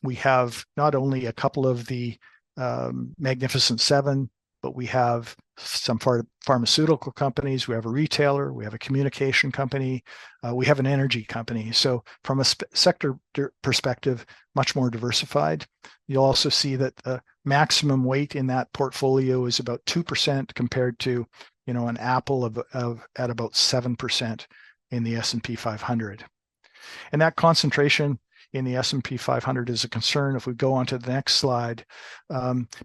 We have not only a couple of the Magnificent Seven, but we have some pharmaceutical companies, we have a retailer, we have a communication company, we have an energy company. So from a sector perspective, much more diversified. You'll also see that the maximum weight in that portfolio is about 2% compared to, an Apple at about 7% in the S&P 500. And that concentration in the S&P 500 is a concern if we go on to the next slide,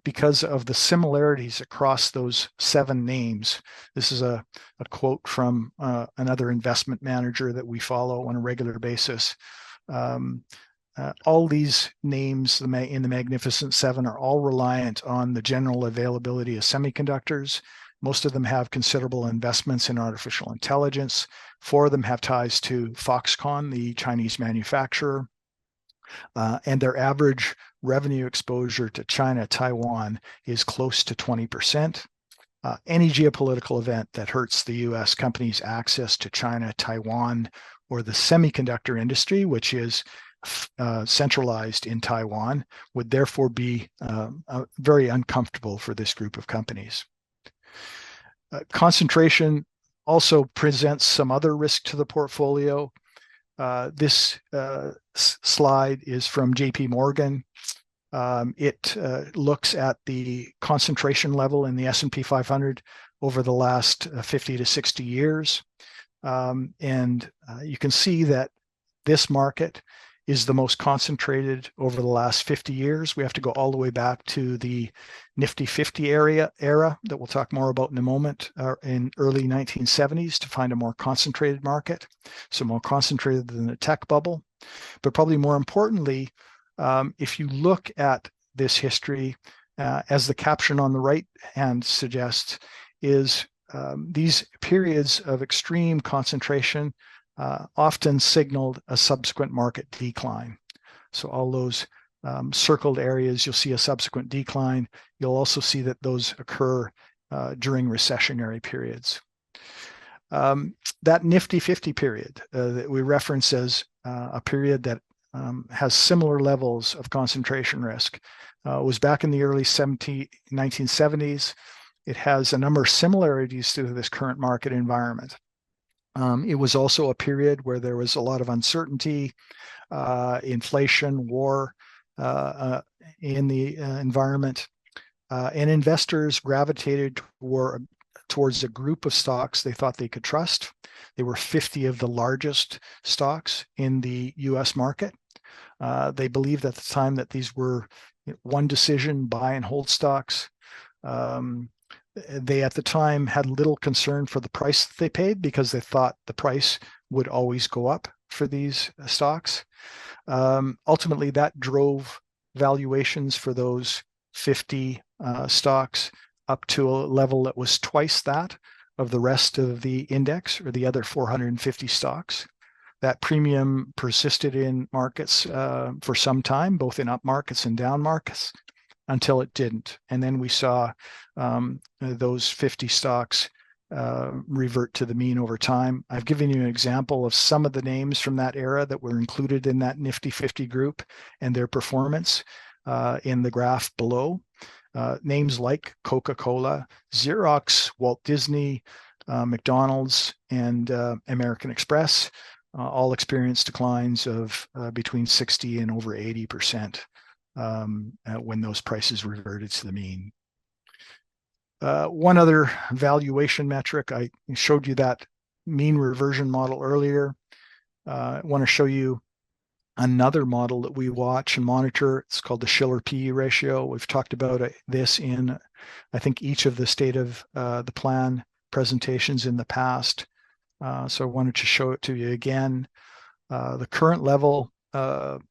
because of the similarities across those 7 names. This is a quote from another investment manager that we follow on a regular basis. All these names in the Magnificent Seven are all reliant on the general availability of semiconductors. Most of them have considerable investments in artificial intelligence. 4 of them have ties to Foxconn, the Chinese manufacturer. And their average revenue exposure to China, Taiwan is close to 20%. Any geopolitical event that hurts the U.S. companies' access to China, Taiwan, or the semiconductor industry, which is centralized in Taiwan, would therefore be very uncomfortable for this group of companies. Concentration also presents some other risk to the portfolio. This slide is from JP Morgan. It looks at the concentration level in the S&P 500 over the last 50 to 60 years. And you can see that this market is the most concentrated over the last 50 years. We have to go all the way back to the Nifty 50 era that we'll talk more about in a moment, in early 1970s, to find a more concentrated market. So more concentrated than the tech bubble. But probably more importantly, if you look at this history, as the caption on the right hand suggests, is these periods of extreme concentration often signaled a subsequent market decline. So all those circled areas, you'll see a subsequent decline. You'll also see that those occur during recessionary periods. That Nifty 50 period that we reference as a period that has similar levels of concentration risk was back in the early 1970s. It has a number of similarities to this current market environment. It was also a period where there was a lot of uncertainty, inflation, war in the environment, and investors gravitated towards a group of stocks they thought they could trust. They were 50 of the largest stocks in the US market. They believed at the time that these were one decision buy and hold stocks. They at the time had little concern for the price that they paid because they thought the price would always go up for these stocks. Ultimately, that drove valuations for those 50 stocks up to a level that was twice that of the rest of the index or the other 450 stocks. That premium persisted in markets for some time, both in up markets and down markets, until it didn't. And then we saw those 50 stocks revert to the mean over time. I've given you an example of some of the names from that era that were included in that Nifty 50 group and their performance in the graph below. Names like Coca-Cola, Xerox, Walt Disney, McDonald's, and American Express all experienced declines of between 60 and over 80%. When those prices reverted to the mean. One other valuation metric, I showed you that mean reversion model earlier. I want to show you another model that we watch and monitor. It's called the Shiller PE ratio. We've talked about this in, I think, each of the State of the Plan presentations in the past. So I wanted to show it to you again. The current level of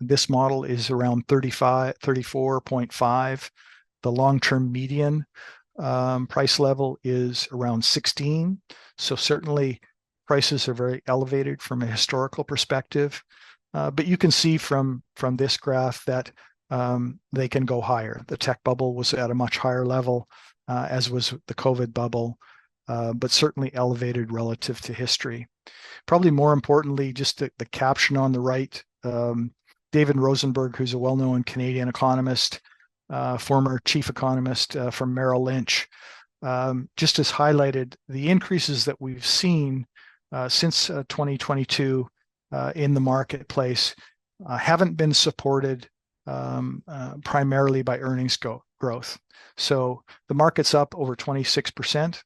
this model is around 34.5. The long-term median price level is around 16. So certainly prices are very elevated from a historical perspective. But you can see from this graph that they can go higher. The tech bubble was at a much higher level, as was the COVID bubble, but certainly elevated relative to history. Probably more importantly, just the caption on the right, David Rosenberg, who's a well-known Canadian economist, former chief economist from Merrill Lynch, just has highlighted the increases that we've seen since 2022 in the marketplace haven't been supported primarily by earnings growth. So the market's up over 26%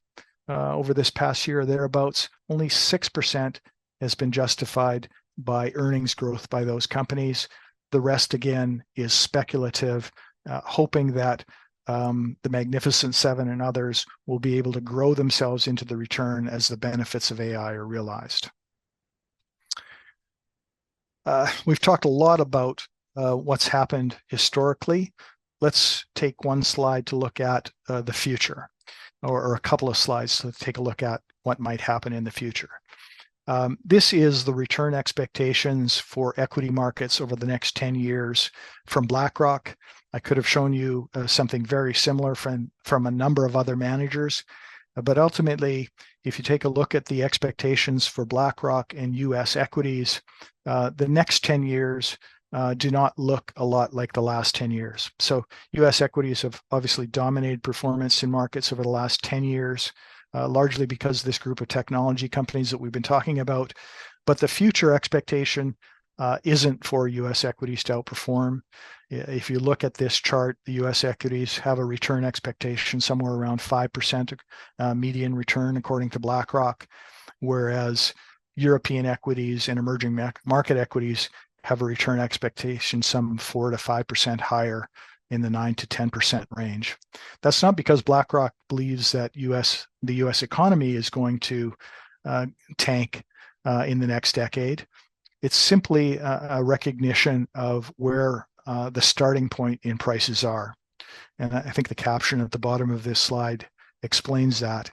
over this past year or thereabouts. Only 6% has been justified by earnings growth by those companies. The rest, again, is speculative, hoping that the Magnificent Seven and others will be able to grow themselves into the return as the benefits of AI are realized. We've talked a lot about what's happened historically. Let's take one slide to look at the future, or a couple of slides to take a look at what might happen in the future. This is the return expectations for equity markets over the next 10 years from BlackRock. I could have shown you something very similar from a number of other managers. But ultimately, if you take a look at the expectations for BlackRock and US equities, the next 10 years do not look a lot like the last 10 years. So US equities have obviously dominated performance in markets over the last 10 years, largely because this group of technology companies that we've been talking about But the future expectation isn't for U.S. equities to outperform. If you look at this chart, the U.S. equities have a return expectation somewhere around 5% median return, according to BlackRock, whereas European equities and emerging market equities have a return expectation some 4 to 5% higher, in the 9 to 10% range. That's not because BlackRock believes that the U.S. economy is going to tank in the next decade. It's simply a recognition of where the starting point in prices are. And I think the caption at the bottom of this slide explains that.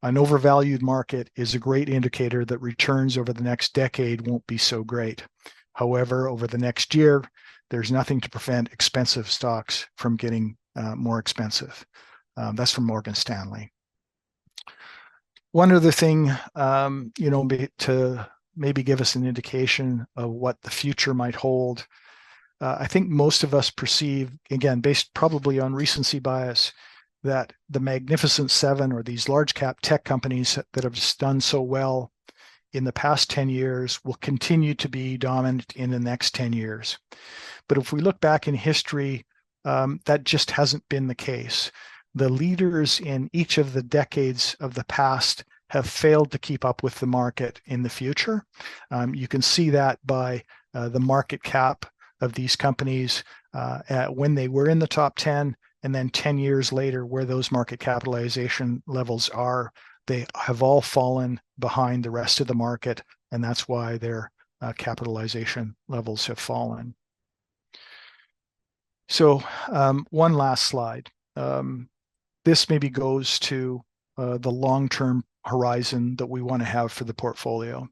An overvalued market is a great indicator that returns over the next decade won't be so great. However, over the next year, there's nothing to prevent expensive stocks from getting more expensive. That's from Morgan Stanley. One other thing, to maybe give us an indication of what the future might hold. I think most of us perceive, again, based probably on recency bias, that the Magnificent Seven, or these large cap tech companies that have done so well in the past 10 years, will continue to be dominant in the next 10 years. But if we look back in history, that just hasn't been the case. The leaders in each of the decades of the past have failed to keep up with the market in the future. You can see that by the market cap of these companies when they were in the top 10, and then 10 years later, where those market capitalization levels are. They have all fallen behind the rest of the market, and that's why their capitalization levels have fallen. So one last slide. This maybe goes to the long-term horizon that we want to have for the portfolio.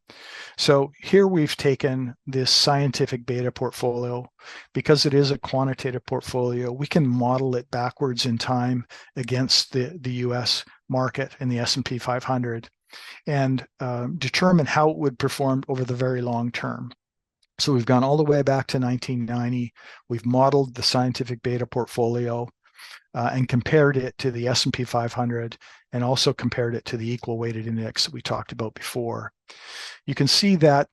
So here we've taken this scientific beta portfolio. Because it is a quantitative portfolio, we can model it backwards in time against the US market and the S&P 500 and determine how it would perform over the very long term. So we've gone all the way back to 1990. We've modeled the scientific beta portfolio and compared it to the S&P 500 and also compared it to the equal weighted index that we talked about before. You can see that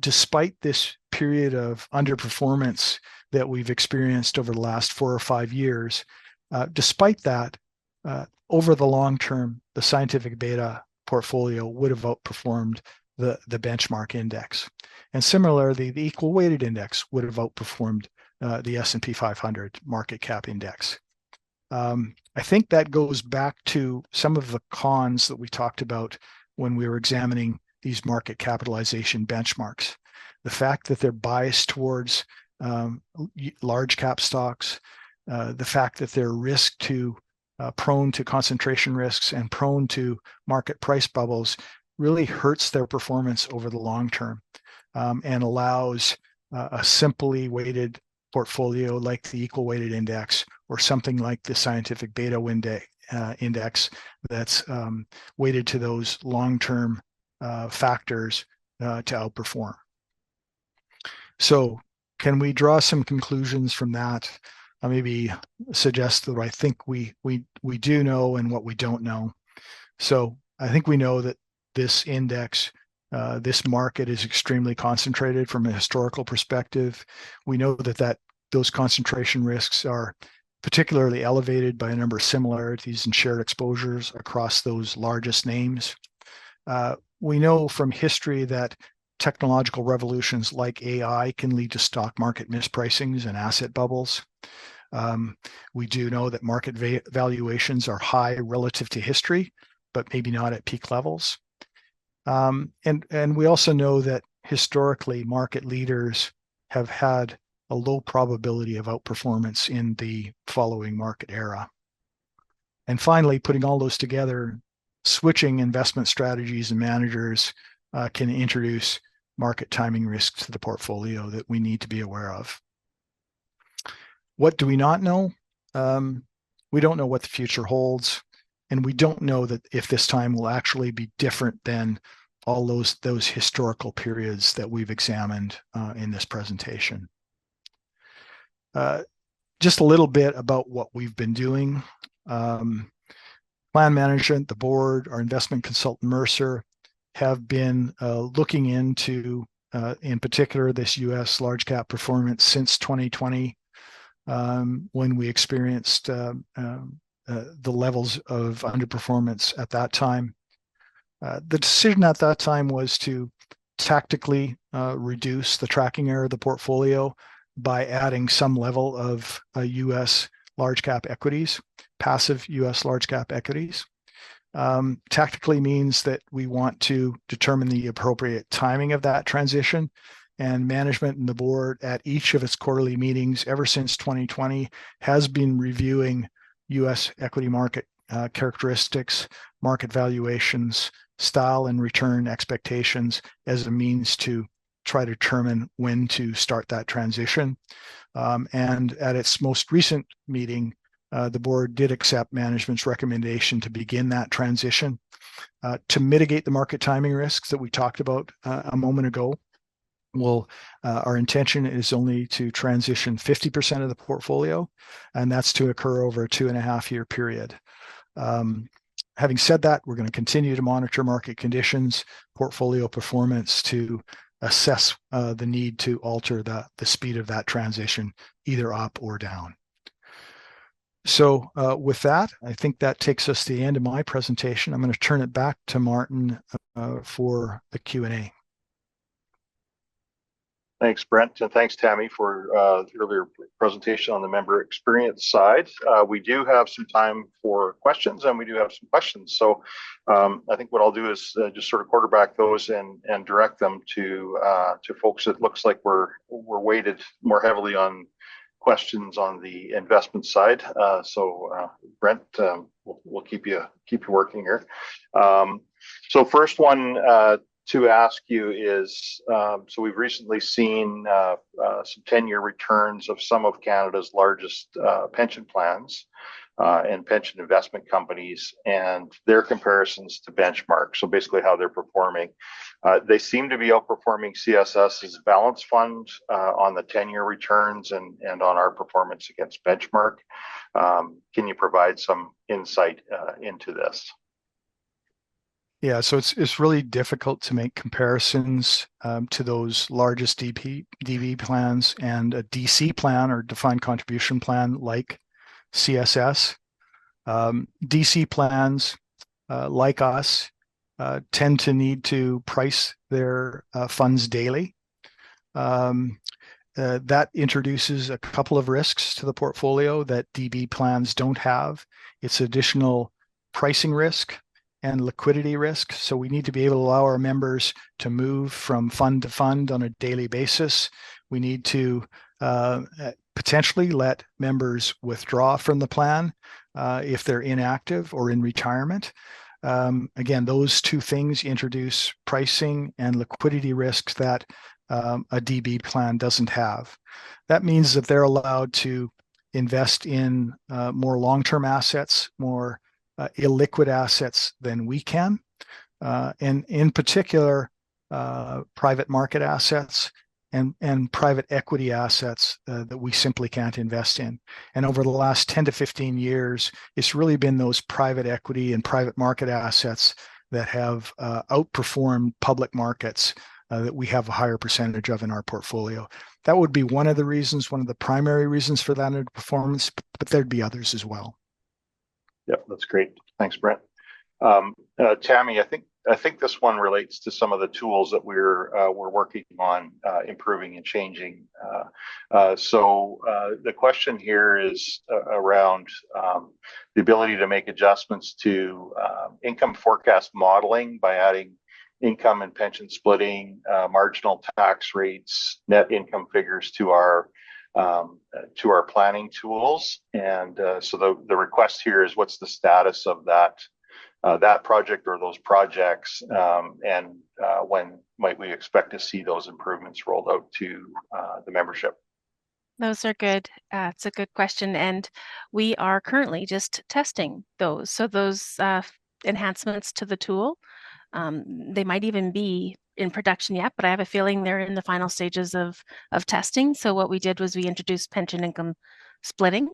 despite this period of underperformance that we've experienced over the last 4 or 5 years, despite that, over the long term, the scientific beta portfolio would have outperformed the benchmark index. And similarly, the equal weighted index would have outperformed the S&P 500 market cap index. I think that goes back to some of the cons that we talked about when we were examining these market capitalization benchmarks. The fact that they're biased towards large cap stocks, the fact that they're prone to concentration risks and prone to market price bubbles really hurts their performance over the long term and allows a simply weighted portfolio like the equal weighted index or something like the scientific beta index that's weighted to those long-term factors to outperform. So can we draw some conclusions from that? Maybe suggest that I think we do know and what we don't know. So I think we know that this index, this market is extremely concentrated from a historical perspective. We know that those concentration risks are particularly elevated by a number of similarities and shared exposures across those largest names. We know from history that technological revolutions like AI can lead to stock market mispricings and asset bubbles. We do know that market valuations are high relative to history, but maybe not at peak levels. And we also know that historically market leaders have had a low probability of outperformance in the following market era. And finally, putting all those together, switching investment strategies and managers can introduce market timing risks to the portfolio that we need to be aware of. What do we not know? We don't know what the future holds, and we don't know that if this time will actually be different than all those historical periods that we've examined in this presentation. Just a little bit about what we've been doing. Plan management, the board, our investment consultant Mercer have been looking into, in particular, this U.S. large cap performance since 2020, when we experienced the levels of underperformance at that time. The decision at that time was to tactically reduce the tracking error of the portfolio by adding some level of U.S. large cap equities, passive U.S. large cap equities. Tactically means that we want to determine the appropriate timing of that transition, and management and the board at each of its quarterly meetings ever since 2020 has been reviewing U.S. equity market characteristics, market valuations, style and return expectations as a means to try to determine when to start that transition. And at its most recent meeting, the board did accept management's recommendation to begin that transition. To mitigate the market timing risks that we talked about a moment ago, our intention is only to transition 50% of the portfolio, and that's to occur over a 2.5-year period. Having said that, we're going to continue to monitor market conditions, portfolio performance to assess the need to alter the speed of that transition, either up or down. So with that, I think that takes us to the end of my presentation. I'm going to turn it back to Martin for the Q&A. Thanks, Brent, and thanks, Tammy, for the earlier presentation on the member experience side. We do have some time for questions, and we do have some questions. So I think what I'll do is just sort of quarterback those and direct them to folks. It looks like we're weighted more heavily on questions on the investment side. So Brent, we'll keep you working here. So first one to ask you is, so we've recently seen some 10-year returns of some of Canada's largest pension plans and pension investment companies and their comparisons to benchmark. So basically how they're performing. They seem to be outperforming CSS's balance fund on the 10-year returns and on our performance against benchmark. Can you provide some insight into this? Yeah, so it's really difficult to make comparisons to those largest DB plans and a DC plan or defined contribution plan like CSS. DC plans like us tend to need to price their funds daily. That introduces a couple of risks to the portfolio that DB plans don't have. It's additional pricing risk and liquidity risk. So we need to be able to allow our members to move from fund to fund on a daily basis. We need to potentially let members withdraw from the plan if they're inactive or in retirement. Again, those two things introduce pricing and liquidity risks that a DB plan doesn't have. That means that they're allowed to invest in more long-term assets, more illiquid assets than we can, and in particular, private market assets and private equity assets that we simply can't invest in. And over the last 10 to 15 years, it's really been those private equity and private market assets that have outperformed public markets that we have a higher percentage of in our portfolio. That would be one of the reasons, one of the primary reasons for that underperformance, but there'd be others as well. Yep, that's great. Thanks, Brent. Tammy, I think this one relates to some of the tools that we're working on improving and changing. So the question here is around the ability to make adjustments to income forecast modeling by adding income and pension splitting, marginal tax rates, net income figures to our planning tools. And so the request here is, what's the status of that project or those projects, and when might we expect to see those improvements rolled out to the membership? Those are good. It's a good question, and we are currently just testing those. So those enhancements to the tool, they might even be in production yet, but I have a feeling they're in the final stages of testing. So what we did was we introduced pension income splitting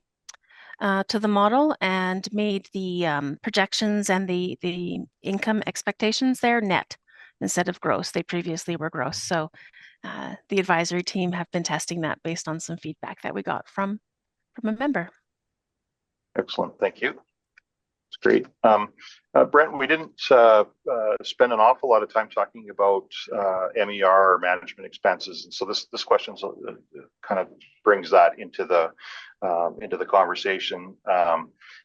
to the model and made the projections and the income expectations there net instead of gross. They previously were gross. So the advisory team have been testing that based on some feedback that we got from a member. Excellent, thank you. It's great. Brent, we didn't spend an awful lot of time talking about MER or management expenses, and so this question kind of brings that into the conversation.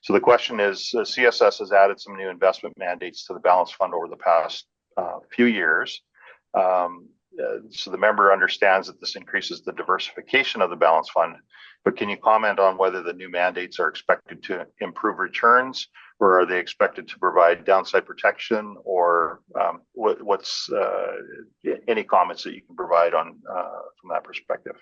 So the question is, CSS has added some new investment mandates to the Balance Fund over the past few years. So the member understands that this increases the diversification of the Balance Fund, but can you comment on whether the new mandates are expected to improve returns, or are they expected to provide downside protection, or what's any comments that you can provide on from that perspective?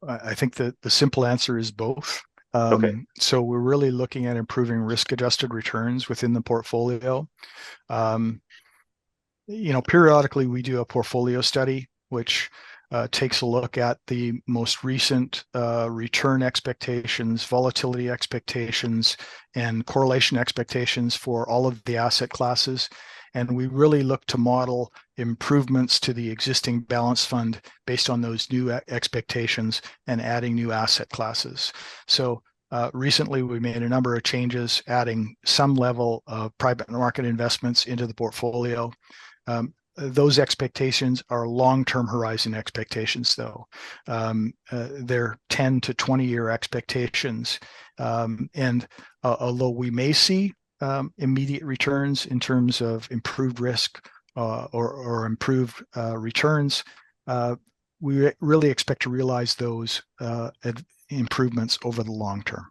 I think that the simple answer is both. Okay. So we're really looking at improving risk-adjusted returns within the portfolio. Periodically we do a portfolio study, which takes a look at the most recent return expectations, volatility expectations, and correlation expectations for all of the asset classes. And we really look to model improvements to the existing balance fund based on those new expectations and adding new asset classes. So recently, we made a number of changes, adding some level of private market investments into the portfolio. Those expectations are long-term horizon expectations, though. They're 10 to 20-year expectations. And although we may see immediate returns in terms of improved risk or improved returns, we really expect to realize those improvements over the long term.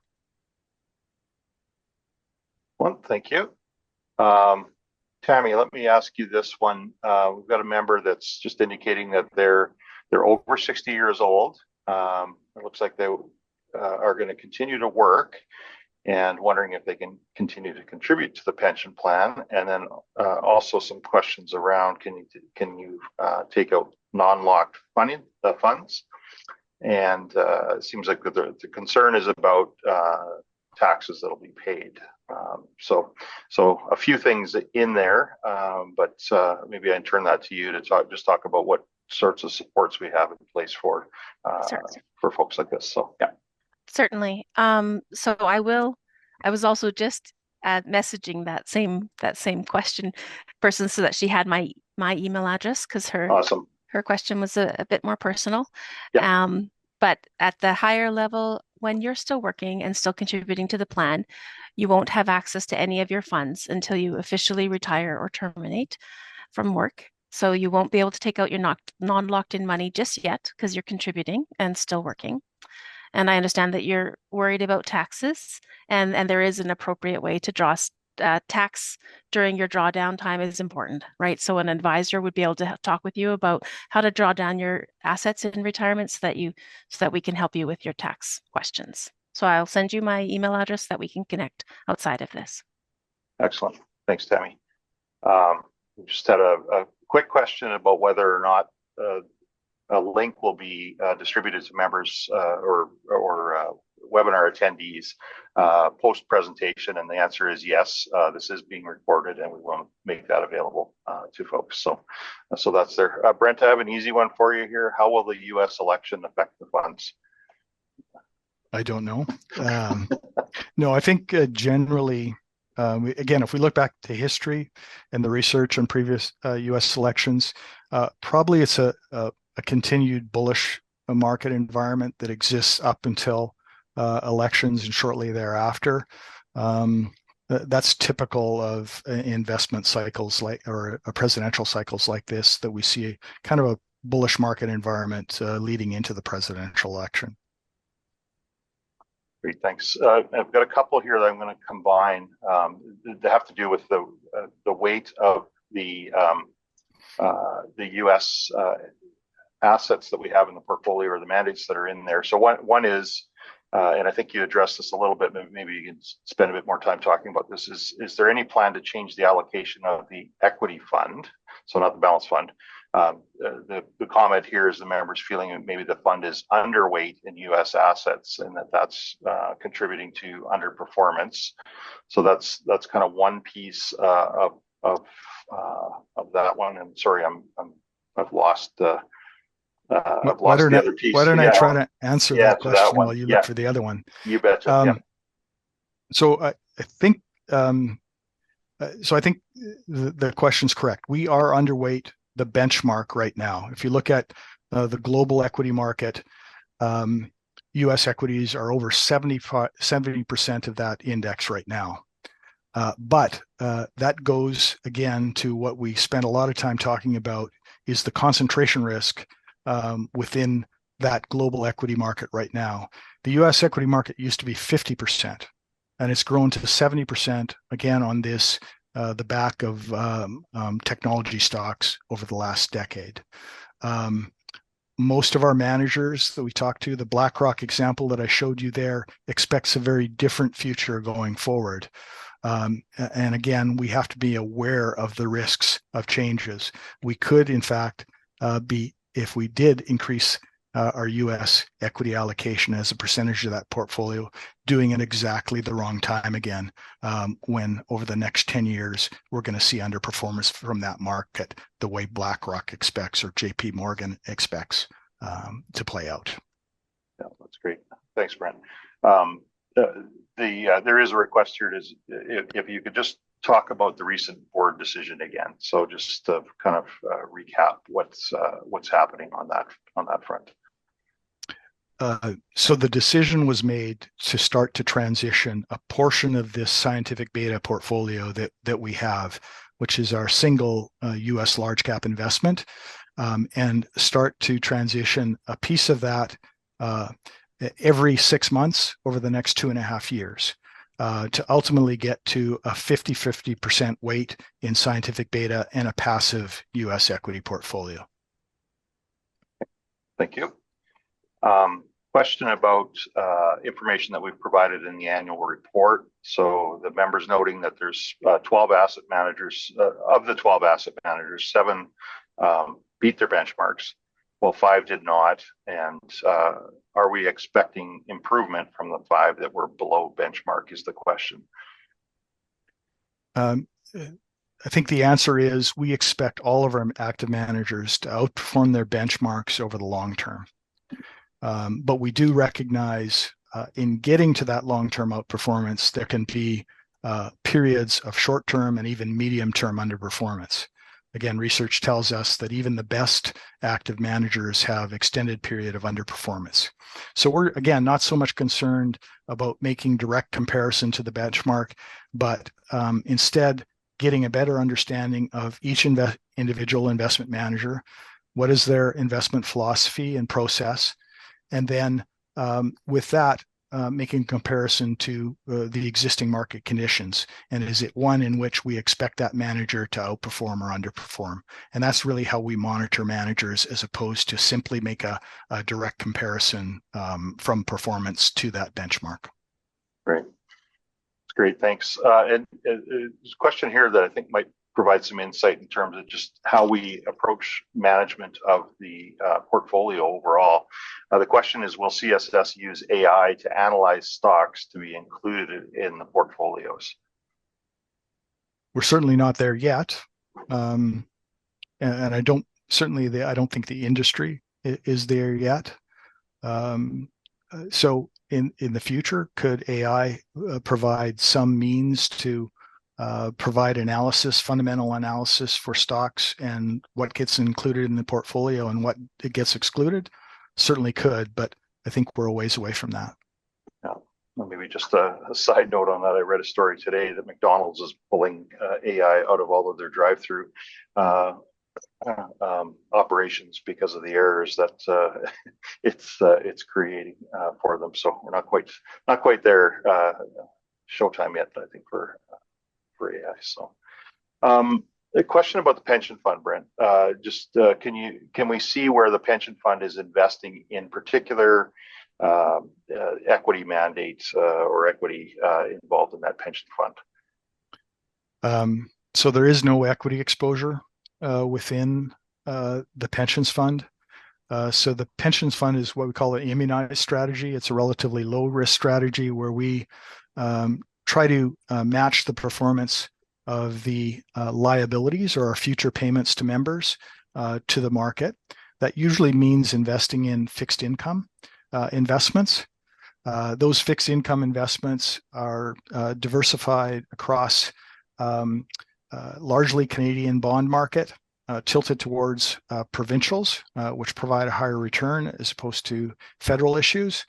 Well, thank you. Tammy, let me ask you this one. We've got a member that's just indicating that they're over 60 years old. It looks like they are going to continue to work, and wondering if they can continue to contribute to the pension plan. And then also some questions around, can you take out non-locked funds? And it seems like the concern is about taxes that'll be paid. So a few things in there, but maybe I turn that to you to talk about what sorts of supports we have in place for folks like this. So yeah. Certainly. So I was also just messaging that same question person so that she had my email address, because her question was a bit more personal. Yeah. But at the higher level, when you're still working and still contributing to the plan, you won't have access to any of your funds until you officially retire or terminate from work. So you won't be able to take out your non-locked in money just yet because you're contributing and still working. And I understand that you're worried about taxes, and there is an appropriate way to draw tax during your drawdown time is important, right? So an advisor would be able to talk with you about how to draw down your assets in retirement so that we can help you with your tax questions. So I'll send you my email address so that we can connect outside of this. Excellent. Thanks, Tammy. We just had a quick question about whether or not a link will be distributed to members or webinar attendees post-presentation, and the answer is yes. This is being recorded, and we want to make that available to folks. So that's there. Brent, I have an easy one for you here. How will the U.S. election affect the funds? I don't know. No, I think generally, again, if we look back to history and the research on previous U.S. elections, probably it's a continued bullish market environment that exists up until elections and shortly thereafter. That's typical of investment cycles or presidential cycles like this, that we see kind of a bullish market environment leading into the presidential election. Great, thanks. I've got a couple here that I'm going to combine. They have to do with the weight of the U.S. assets that we have in the portfolio, or the mandates that are in there. So one is, and I think you addressed this a little bit, maybe you can spend a bit more time talking about this, is there any plan to change the allocation of the equity fund, so not the balance fund? The comment here is the members feeling that maybe the fund is underweight in U.S. assets, and that's contributing to underperformance. So that's kind of one piece of that one. And sorry, I've lost I've Why lost don't the I other piece. why don't I Yeah, try to answer yeah, that to that question one. while you look Yeah, for the other one? you betcha. Yeah, So I think so. I think the question's correct. We are underweight the benchmark right now. If you look at the global equity market, U.S. equities are over 70% of that index right now. But that goes again to what we spent a lot of time talking about is the concentration risk within that global equity market right now. The U.S. equity market used to be 50%, and it's grown to 70% again on this the back of technology stocks over the last decade. Most of our managers that we talked to, the BlackRock example that I showed you there, expects a very different future going forward. And again, we have to be aware of the risks of changes. We could, in fact, if we did increase our U.S. equity allocation as a percentage of that portfolio, doing it exactly the wrong time again, when over the next 10 years, we're going to see underperformance from that market the way BlackRock expects or JP Morgan expects to play out. Yeah, that's great. Thanks, Brent. There is a request here to if you could just talk about the recent board decision again. So just to kind of recap what's happening on that front. So the decision was made to start to transition a portion of this scientific beta portfolio that we have, which is our single U.S. large cap investment, and start to transition a piece of that every 6 months over the next 2.5 years to ultimately get to a 50-50% weight in scientific beta and a passive U.S. equity portfolio. Thank you. Question about information that we've provided in the annual report. So the members noting that there's 12 asset managers. Of the 12 asset managers, 7 beat their benchmarks, while 5 did not. And are we expecting improvement from the 5 that were below benchmark is the question. I think the answer is we expect all of our active managers to outperform their benchmarks over the long term. But we do recognize in getting to that long-term outperformance, there can be periods of short-term and even medium-term underperformance. Again, research tells us that even the best active managers have extended period of underperformance. So we're, again, not so much concerned about making direct comparison to the benchmark, but instead getting a better understanding of each individual investment manager. What is their investment philosophy and process? And then with that, making comparison to the existing market conditions. And is it one in which we expect that manager to outperform or underperform? And that's really how we monitor managers as opposed to simply make a direct comparison from performance to that benchmark. Great. That's great. Thanks. And there's a question here that I think might provide some insight in terms of just how we approach management of the portfolio overall. The question is, will CSS use AI to analyze stocks to be included in the portfolios? We're certainly not there yet. And I don't think the industry is there yet. So in the future, could AI provide some means to provide analysis, fundamental analysis for stocks and what gets included in the portfolio and what it gets excluded? Certainly could, but I think we're a ways away from that. Yeah. Well, maybe just a side note on that. I read a story today that McDonald's is pulling AI out of all of their drive-through operations because of the errors that it's creating for them. So we're not quite there showtime yet, I think, for AI. So a question about the pension fund, Brent. Can we see where the pension fund is investing in particular equity mandates or equity involved in that pension fund? So there is no equity exposure within the pensions fund. So the pensions fund is what we call an immunized strategy. It's a relatively low risk strategy where we try to match the performance of the liabilities or our future payments to members to the market. That usually means investing in fixed income investments. Those fixed income investments are diversified across largely Canadian bond market, tilted towards provincials, which provide a higher return as opposed to federal issues.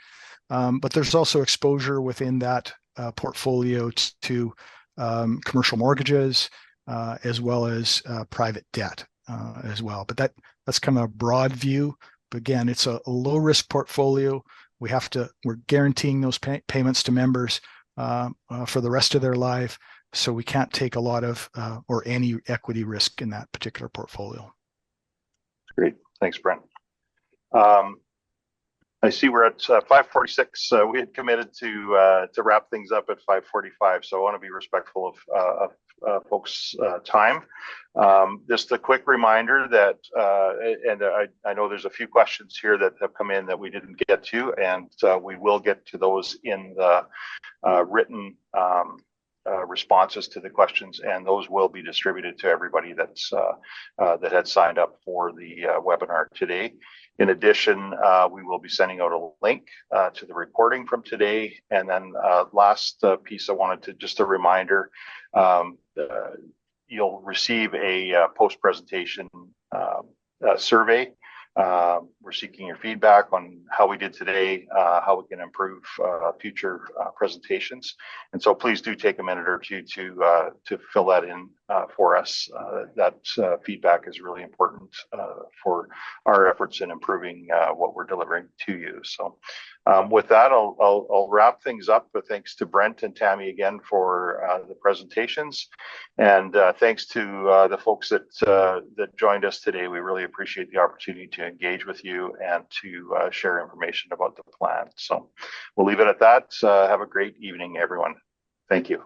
But there's also exposure within that portfolio to commercial mortgages, as well as private debt as well. But that's kind of a broad view. But again, it's a low risk portfolio. We're guaranteeing those payments to members for the rest of their life. So we can't take a lot of or any equity risk in that particular portfolio. Great. Thanks, Brent. I see we're at 5:46. We had committed to wrap things up at 5:45, so I want to be respectful of folks' time. Just a quick reminder that, and I know there's a few questions here that have come in that we didn't get to, and we will get to those in the written responses to the questions, and those will be distributed to everybody that had signed up for the webinar today. In addition, we will be sending out a link to the recording from today. And then last piece I wanted to, just a reminder, you'll receive a post-presentation survey. We're seeking your feedback on how we did today, how we can improve future presentations. And so please do take a minute or two to fill that in for us. That feedback is really important for our efforts in improving what we're delivering to you. So with that, I'll wrap things up. But thanks to Brent and Tammy again for the presentations, and thanks to the folks that joined us today. We really appreciate the opportunity to engage with you and to share information about the plan. So we'll leave it at that. Have a great evening, everyone. Thank you.